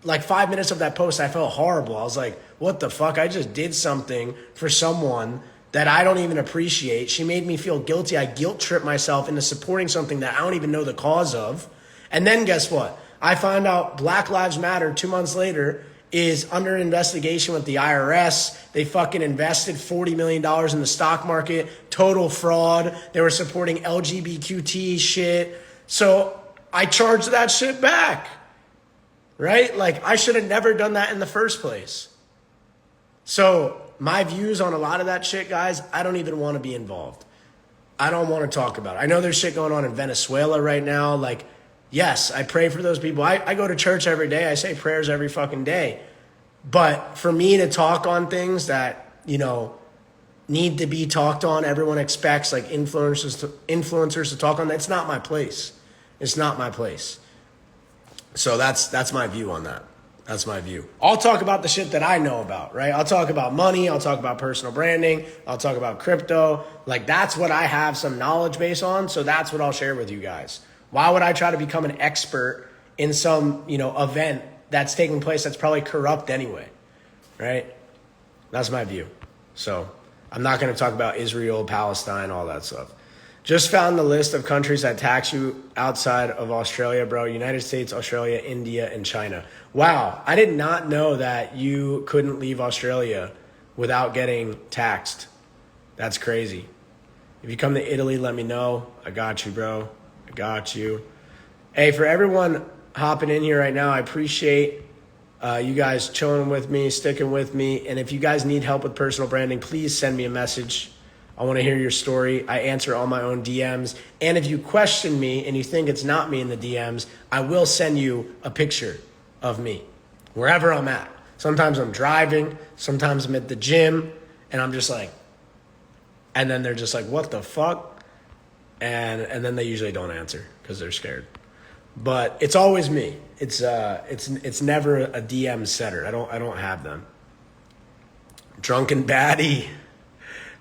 like 5 minutes of that post, I felt horrible. I was like, what the fuck? I just did something for someone that I don't even appreciate. She made me feel guilty. I guilt tripped myself into supporting something that I don't even know the cause of. And then guess what? I find out Black Lives Matter 2 months later is under investigation with the IRS. They fucking invested $40 million in the stock market. Total fraud. They were supporting LGBTQ shit. So I charged that shit back. Right? Like, I should have never done that in the first place. So my views on a lot of that shit, guys, I don't even want to be involved. I don't want to talk about it. I know there's shit going on in Venezuela right now. Like, yes, I pray for those people. I go to church every day. I say prayers every fucking day. But for me to talk on things that, need to be talked on, everyone expects like influencers to talk on, that's not my place. It's not my place. So that's my view on that. That's my view. I'll talk about the shit that I know about, right? I'll talk about money. I'll talk about personal branding. I'll talk about crypto. Like, that's what I have some knowledge base on. So that's what I'll share with you guys. Why would I try to become an expert in some, event that's taking place that's probably corrupt anyway, right? That's my view. So I'm not going to talk about Israel, Palestine, all that stuff. Just found the list of countries that tax you outside of Australia, bro. United States, Australia, India, and China. Wow. I did not know that you couldn't leave Australia without getting taxed. That's crazy. If you come to Italy, let me know. I got you, bro. I got you. Hey, for everyone hopping in here right now, I appreciate you guys chilling with me, sticking with me. And if you guys need help with personal branding, please send me a message. I want to hear your story. I answer all my own DMs. And if you question me and you think it's not me in the DMs, I will send you a picture of me wherever I'm at. Sometimes I'm driving. Sometimes I'm at the gym. And I'm just like, and then they're just like, what the fuck? And then they usually don't answer because they're scared. But it's always me. It's never a DM setter. I don't have them. Drunken Baddie.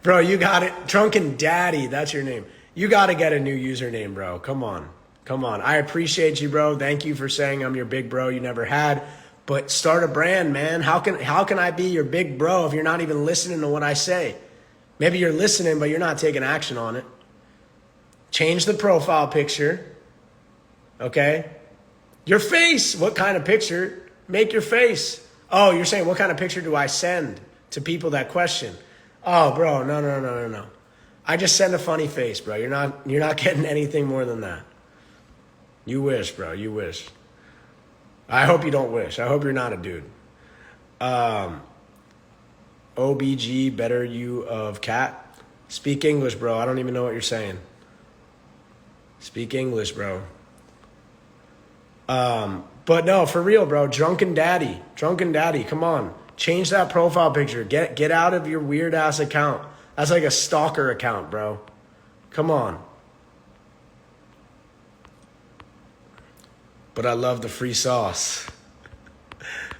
Bro, you got it. Drunken Daddy, that's your name. You got to get a new username, bro. Come on. I appreciate you, bro. Thank you for saying I'm your big bro you never had. But start a brand, man. How can I be your big bro if you're not even listening to what I say? Maybe you're listening, but you're not taking action on it. Change the profile picture. Okay? Your face. What kind of picture? Make your face. Oh, you're saying what kind of picture do I send to people that question? Oh, bro, no. I just send a funny face, bro. You're not getting anything more than that. You wish, bro. You wish. I hope you don't wish. I hope you're not a dude. OBG, better you of cat. Speak English, bro. I don't even know what you're saying. Speak English, bro. But no, for real, bro. Drunken Daddy, come on. Change that profile picture. Get out of your weird ass account. That's like a stalker account, bro. Come on. But I love the free sauce.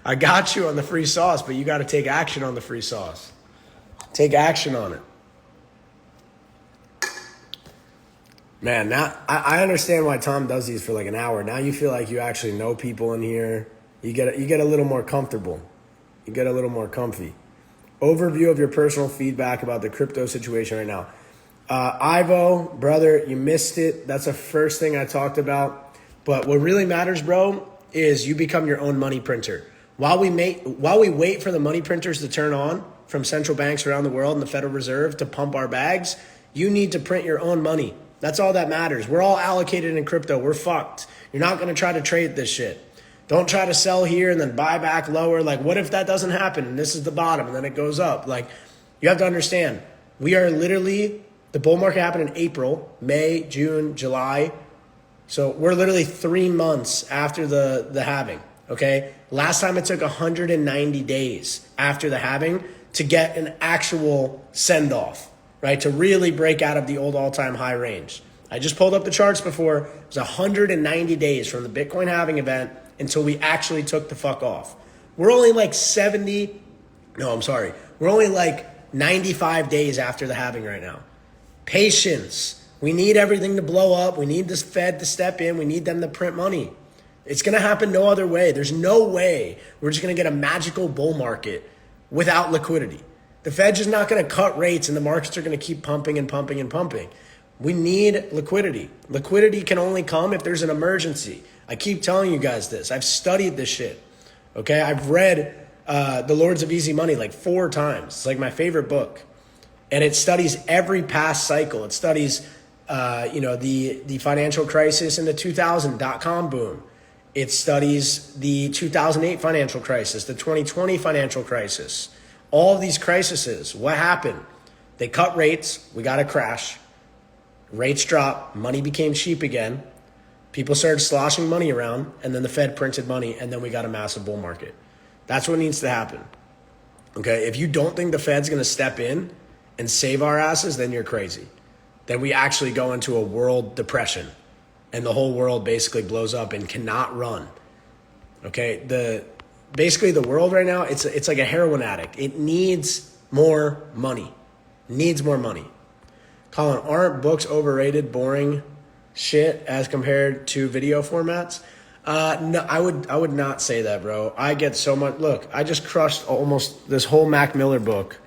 I got you on the free sauce, but you got to take action on the free sauce. Take action on it. Man, now I understand why Tom does these for like an hour. Now you feel like you actually know people in here. You get a little more comfortable. You get a little more comfy. Overview of your personal feedback about the crypto situation right now. Ivo, brother, you missed it. That's the first thing I talked about. But what really matters, bro, is you become your own money printer. While we wait for the money printers to turn on from central banks around the world and the Federal Reserve to pump our bags, You need to print your own money. That's all that matters. We're all allocated in crypto. We're fucked. You're not going to try to trade this shit. Don't try to sell here and then buy back lower. Like, what if that doesn't happen and this is the bottom and then it goes up? Like, you have to understand, we are literally, the bull market happened in April, May, June, July. So we're literally 3 months after the halving, okay? Last time it took 190 days after the halving to get an actual send-off, right? To really break out of the old all-time high range. I just pulled up the charts before. It was 190 days from the Bitcoin halving event until we actually took the fuck off. We're only like We're only like 95 days after the halving right now. Patience. We need everything to blow up. We need this Fed to step in. We need them to print money. It's going to happen no other way. There's no way we're just going to get a magical bull market without liquidity. The Fed's just not going to cut rates and the markets are going to keep pumping and pumping and pumping. We need liquidity. Liquidity can only come if there's an emergency. I keep telling you guys this. I've studied this shit. Okay? I've read The Lords of Easy Money like 4 times. It's like my favorite book. And it studies every past cycle. It studies the financial crisis and the 2000 dot-com boom. It studies the 2008 financial crisis, the 2020 financial crisis. All of these crises, what happened? They cut rates, we got a crash. Rates dropped, money became cheap again. People started sloshing money around, and then the Fed printed money, and then we got a massive bull market. That's what needs to happen. Okay, if you don't think the Fed's gonna step in and save our asses, then you're crazy. Then we actually go into a world depression and the whole world basically blows up and cannot run. Okay, basically the world right now, it's like a heroin addict. It needs more money. Needs more money. Colin, aren't books overrated, boring shit as compared to video formats? No, I would not say that, bro. I get so much. Look, I just crushed almost this whole Mac Miller book.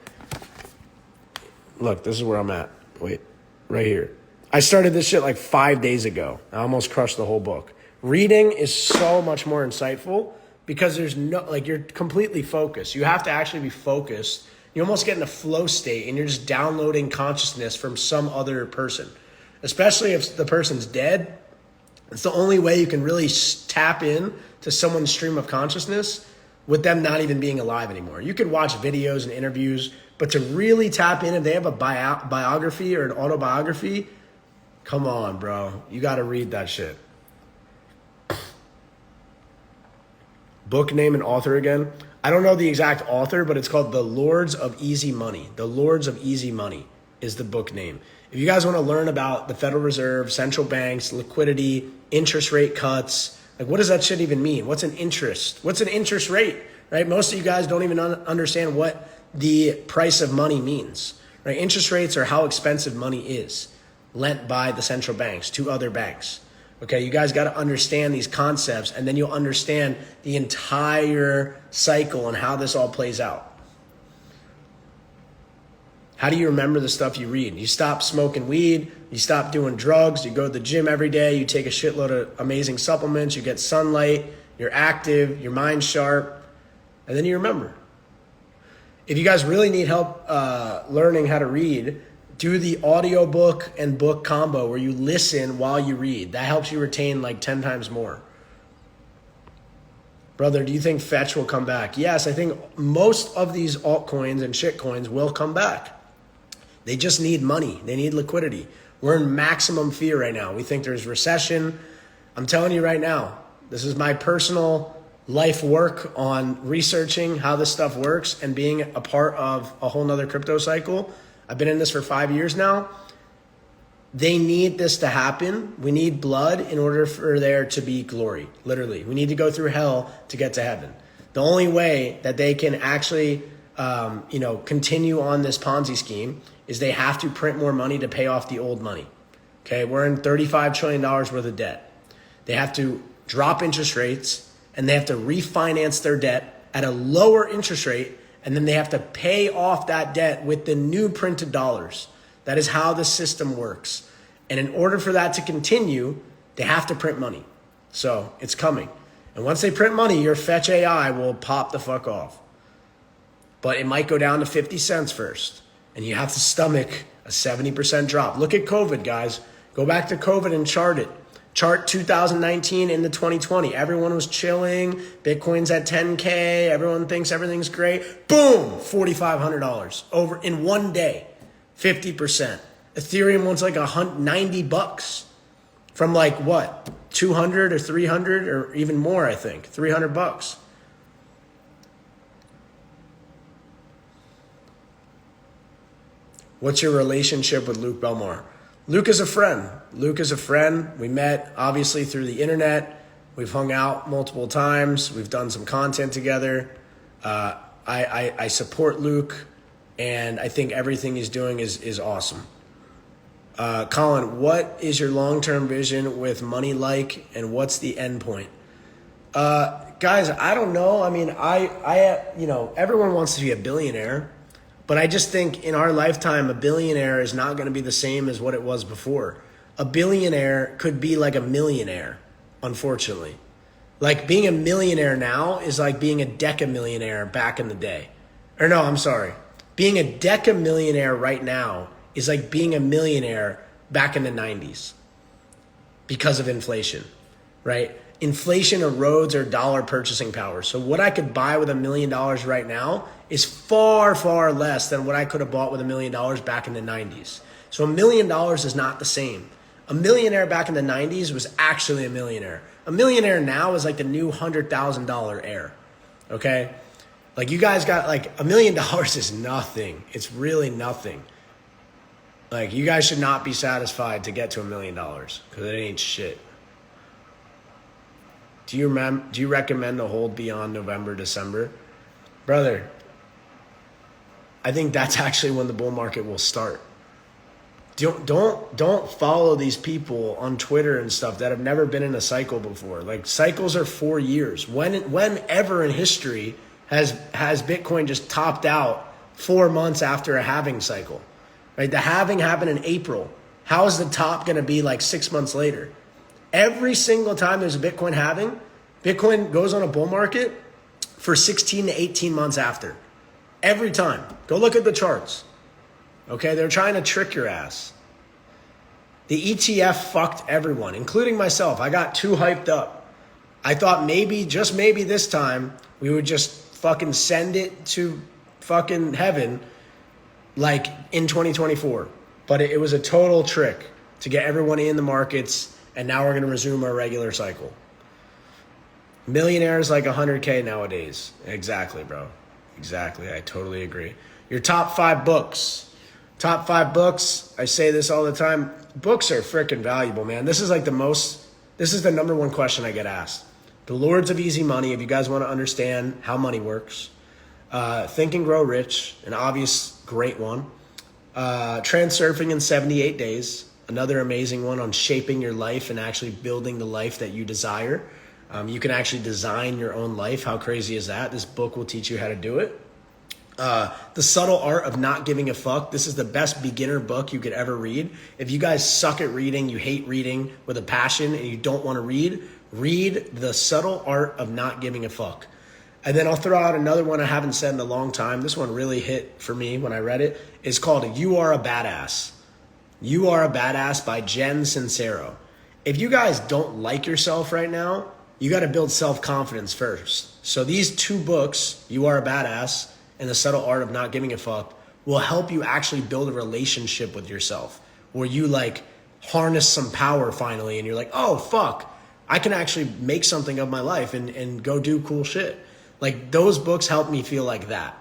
Look, this is where I'm at. Wait, right here. I started this shit like 5 days ago. I almost crushed the whole book. Reading is so much more insightful because there's no, like, you're completely focused. You have to actually be focused. You almost get in a flow state and you're just downloading consciousness from some other person, especially if the person's dead. It's the only way you can really tap in to someone's stream of consciousness with them not even being alive anymore. You could watch videos and interviews, but to really tap in, if they have a biography or an autobiography, come on, bro. You got to read that shit. Book name and author again. I don't know the exact author, but it's called The Lords of Easy Money. The Lords of Easy Money is the book name. If you guys want to learn about the Federal Reserve, central banks, liquidity, interest rate cuts, like what does that shit even mean? What's an interest? What's an interest rate, right? Most of you guys don't even understand what the price of money means, right? Interest rates are how expensive money is lent by the central banks to other banks. Okay, you guys got to understand these concepts and then you'll understand the entire cycle and how this all plays out. How do you remember the stuff you read? You stop smoking weed, you stop doing drugs, you go to the gym every day, you take a shitload of amazing supplements, you get sunlight, you're active, your mind's sharp, and then you remember. If you guys really need help learning how to read, do the audiobook and book combo where you listen while you read. That helps you retain like 10 times more. Brother, do you think Fetch will come back? Yes, I think most of these altcoins and shitcoins will come back. They just need money. They need liquidity. We're in maximum fear right now. We think there's recession. I'm telling you right now, this is my personal life work on researching how this stuff works and being a part of a whole nother crypto cycle. I've been in this for 5 years now. They need this to happen. We need blood in order for there to be glory, literally. We need to go through hell to get to heaven. The only way that they can actually continue on this Ponzi scheme is they have to print more money to pay off the old money. Okay, we're in $35 trillion worth of debt. They have to drop interest rates and they have to refinance their debt at a lower interest rate, and then they have to pay off that debt with the new printed dollars. That is how the system works. And in order for that to continue, they have to print money. So it's coming. And once they print money, your Fetch AI will pop the fuck off. But it might go down to 50 cents first. and you have to stomach a 70% drop. Look at COVID, guys. Go back to COVID and chart it. Chart 2019 into 2020. Everyone was chilling. Bitcoin's at 10K. Everyone thinks everything's great. Boom, $4,500 over in one day, 50%. Ethereum was like $90 from like what, 200 or 300 or even more, I think, $300. What's your relationship with Luke Belmar? Luke is a friend. Luke is a friend. We met obviously through the internet. We've hung out multiple times. We've done some content together. I support Luke, and I think everything he's doing is awesome. Colin, what is your long-term vision with money like, and what's the end point? Guys, I don't know. I mean, everyone wants to be a billionaire. But I just think in our lifetime, a billionaire is not going to be the same as what it was before. A billionaire could be like a millionaire, unfortunately. Like being a millionaire now is like being a decamillionaire back in the day. Or no, I'm sorry. Being a decamillionaire right now is like being a millionaire back in the 90s because of inflation, right? Inflation erodes our dollar purchasing power. So what I could buy with $1 million right now is far, far less than what I could have bought with $1 million back in the 90s. So $1 million is not the same. A millionaire back in the 90s was actually a millionaire. A millionaire now is like the new $100,000 heir, okay? Like you guys got like $1 million is nothing. It's really nothing. Like you guys should not be satisfied to get to $1 million because it ain't shit. Do you recommend to hold beyond November, December? Brother, I think that's actually when the bull market will start. Don't follow these people on Twitter and stuff that have never been in a cycle before. Like cycles are 4 years. Whenever in history has Bitcoin just topped out 4 months after a halving cycle? Right? The halving happened in April. How is the top going to be like 6 months later? Every single time there's a Bitcoin halving, Bitcoin goes on a bull market for 16 to 18 months after. Every time. Go look at the charts. Okay, they're trying to trick your ass. The ETF fucked everyone, including myself. I got too hyped up. I thought maybe, just maybe this time, we would just fucking send it to fucking heaven like in 2024. But it was a total trick to get everyone in the markets. And now we're going to resume our regular cycle. Millionaires like 100K nowadays. Exactly, bro. Exactly. I totally agree. Your top 5 books. Top 5 books. I say this all the time. Books are freaking valuable, man. This is the number one question I get asked. The Lords of Easy Money, if you guys want to understand how money works. Think and Grow Rich, an obvious great one. Transurfing in 78 Days. Another amazing one on shaping your life and actually building the life that you desire. You can actually design your own life. How crazy is that? This book will teach you how to do it. The Subtle Art of Not Giving a Fuck. This is the best beginner book you could ever read. If you guys suck at reading, you hate reading with a passion, and you don't want to read The Subtle Art of Not Giving a Fuck. And then I'll throw out another one I haven't said in a long time. This one really hit for me when I read it. It's called You Are a Badass. You Are a Badass by Jen Sincero. If you guys don't like yourself right now, you got to build self-confidence first. So these 2 books, You Are a Badass and The Subtle Art of Not Giving a Fuck, will help you actually build a relationship with yourself where you like harness some power finally and you're like, oh, fuck, I can actually make something of my life and go do cool shit. Like those books helped me feel like that.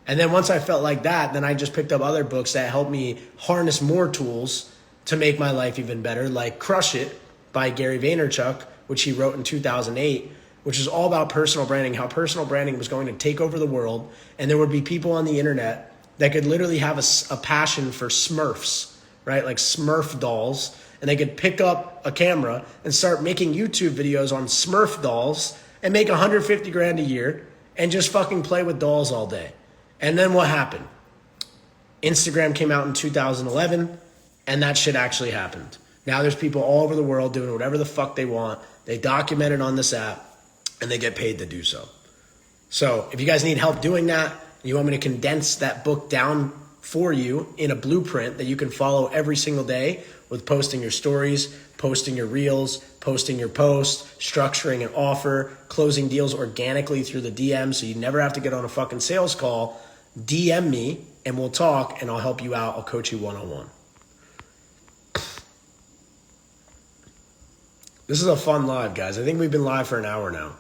And then once I felt like that, then I just picked up other books that helped me harness more tools to make my life even better, like Crush It by Gary Vaynerchuk, which he wrote in 2008, which is all about personal branding, how personal branding was going to take over the world. And there would be people on the internet that could literally have a passion for Smurfs, right? Like Smurf dolls. And they could pick up a camera and start making YouTube videos on Smurf dolls and make 150 grand a year and just fucking play with dolls all day. And then what happened? Instagram came out in 2011 and that shit actually happened. Now there's people all over the world doing whatever the fuck they want. They document it on this app and they get paid to do so. So if you guys need help doing that, you want me to condense that book down for you in a blueprint that you can follow every single day with posting your stories, posting your reels, posting your posts, structuring an offer, closing deals organically through the DM so you never have to get on a fucking sales call. DM me and we'll talk and I'll help you out. I'll coach you one-on-one. This is a fun live, guys. I think we've been live for an hour now.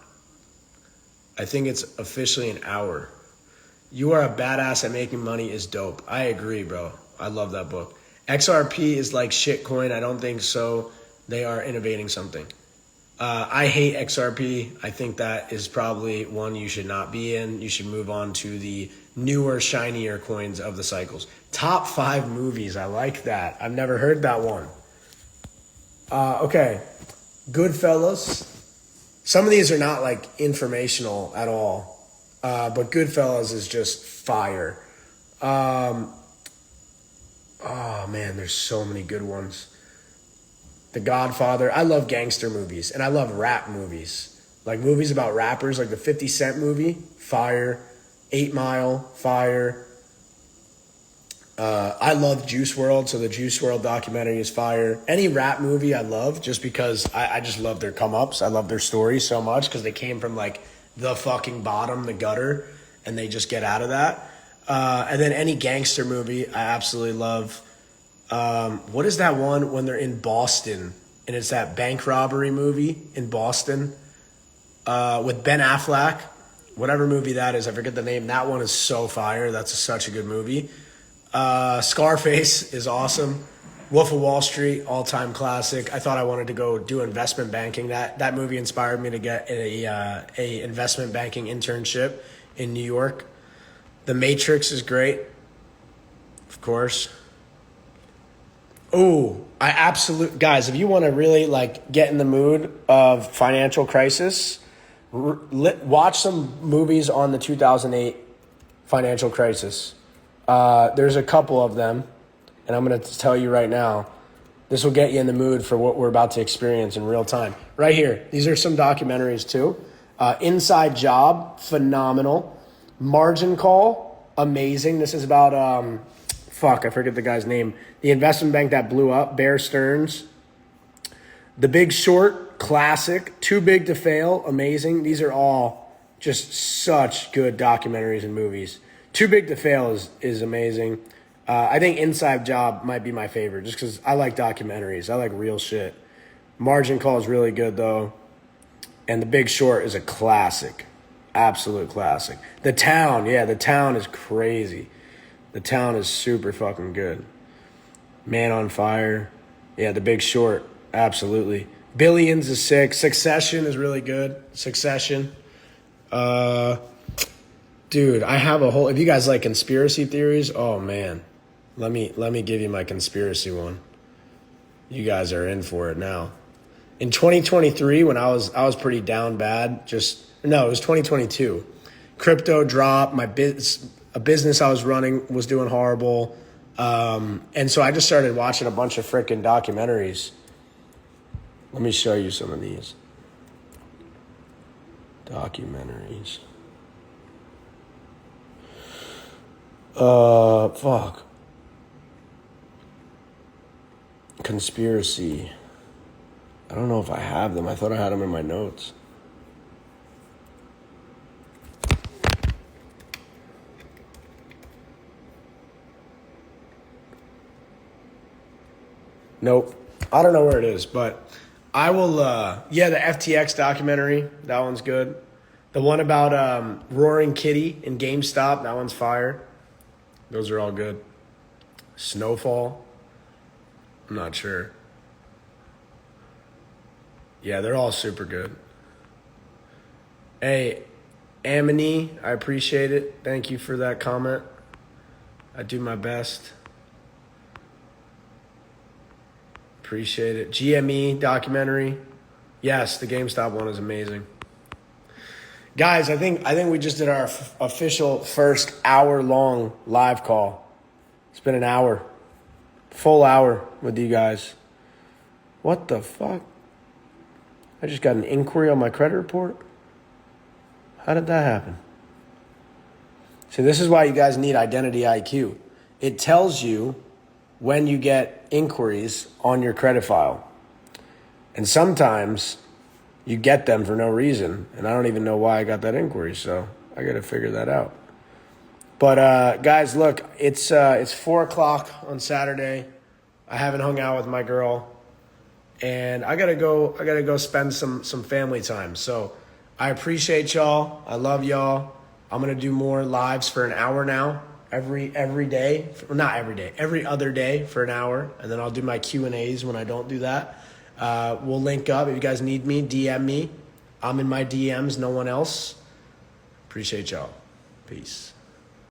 I think it's officially an hour. You Are a Badass at Making Money is dope. I agree, bro. I love that book. XRP is like shitcoin. I don't think so. They are innovating something. I hate XRP. I think that is probably one you should not be in. You should move on to the newer, shinier coins of the cycles. Top 5 movies. I like that. I've never heard that one. Okay. Goodfellas. Some of these are not like informational at all. But Goodfellas is just fire. Oh man, there's so many good ones. The Godfather. I love gangster movies and I love rap movies. Like movies about rappers, like the 50 Cent movie, fire. 8 Mile, fire. I love Juice WRLD, so the Juice WRLD documentary is fire. Any rap movie I love just because I just love their come-ups. I love their stories so much because they came from like the fucking bottom, the gutter, and they just get out of that. And then any gangster movie I absolutely love. What is that one when they're in Boston and it's that bank robbery movie in Boston with Ben Affleck? Whatever movie that is, I forget the name. That one is so fire. That's such a good movie. Scarface is awesome. Wolf of Wall Street, all-time classic. I thought I wanted to go do investment banking. That movie inspired me to get a investment banking internship in New York. The Matrix is great, of course. Oh, guys, if you want to really like get in the mood of financial crisis, watch some movies on the 2008 financial crisis. There's a couple of them, and I'm going to tell you right now, this will get you in the mood for what we're about to experience in real time. Right here, these are some documentaries too. Inside Job, phenomenal. Margin Call, amazing. This is about, I forget the guy's name. The investment bank that blew up, Bear Stearns. The Big Short, classic. Too Big to Fail, amazing. These are all just such good documentaries and movies. Too Big to Fail is amazing. I think Inside Job might be my favorite just because I like documentaries. I like real shit. Margin Call is really good, though. And The Big Short is a classic. Absolute classic. The Town. Yeah, The Town is crazy. The Town is super fucking good. Man on Fire. Yeah, The Big Short. Absolutely. Billions is sick. Succession is really good. Succession. Dude, I have a whole... If you guys like conspiracy theories, oh, man. Let me give you my conspiracy one. You guys are in for it now. In 2023, when I was pretty down bad, it was 2022. Crypto dropped. A business I was running was doing horrible. And so I just started watching a bunch of freaking documentaries. Let me show you some of these. Documentaries. Conspiracy. I don't know if I have them. I thought I had them in my notes. Nope. I don't know where it is, but I will, the FTX documentary, that one's good. The one about Roaring Kitty and GameStop, that one's fire. Those are all good. Snowfall, I'm not sure. Yeah, they're all super good. Hey, Amini, I appreciate it. Thank you for that comment. I do my best. Appreciate it. GME documentary. Yes, the GameStop one is amazing. Guys, I think we just did our official first hour-long live call. It's been an hour. Full hour with you guys. What the fuck? I just got an inquiry on my credit report? How did that happen? See, this is why you guys need identity IQ. it tells you when you get inquiries on your credit file. And sometimes you get them for no reason, and I don't even know why I got that inquiry, so I got to figure that out. But guys, look, it's 4 o'clock on Saturday. I haven't hung out with my girl, and I gotta go spend some family time. So I appreciate y'all. I love y'all. I'm gonna do more lives for an hour now, every day. Well, not every day, every other day for an hour, and then I'll do my Q&As when I don't do that. We'll link up. If you guys need me, DM me. I'm in my DMs, no one else. Appreciate y'all. Peace.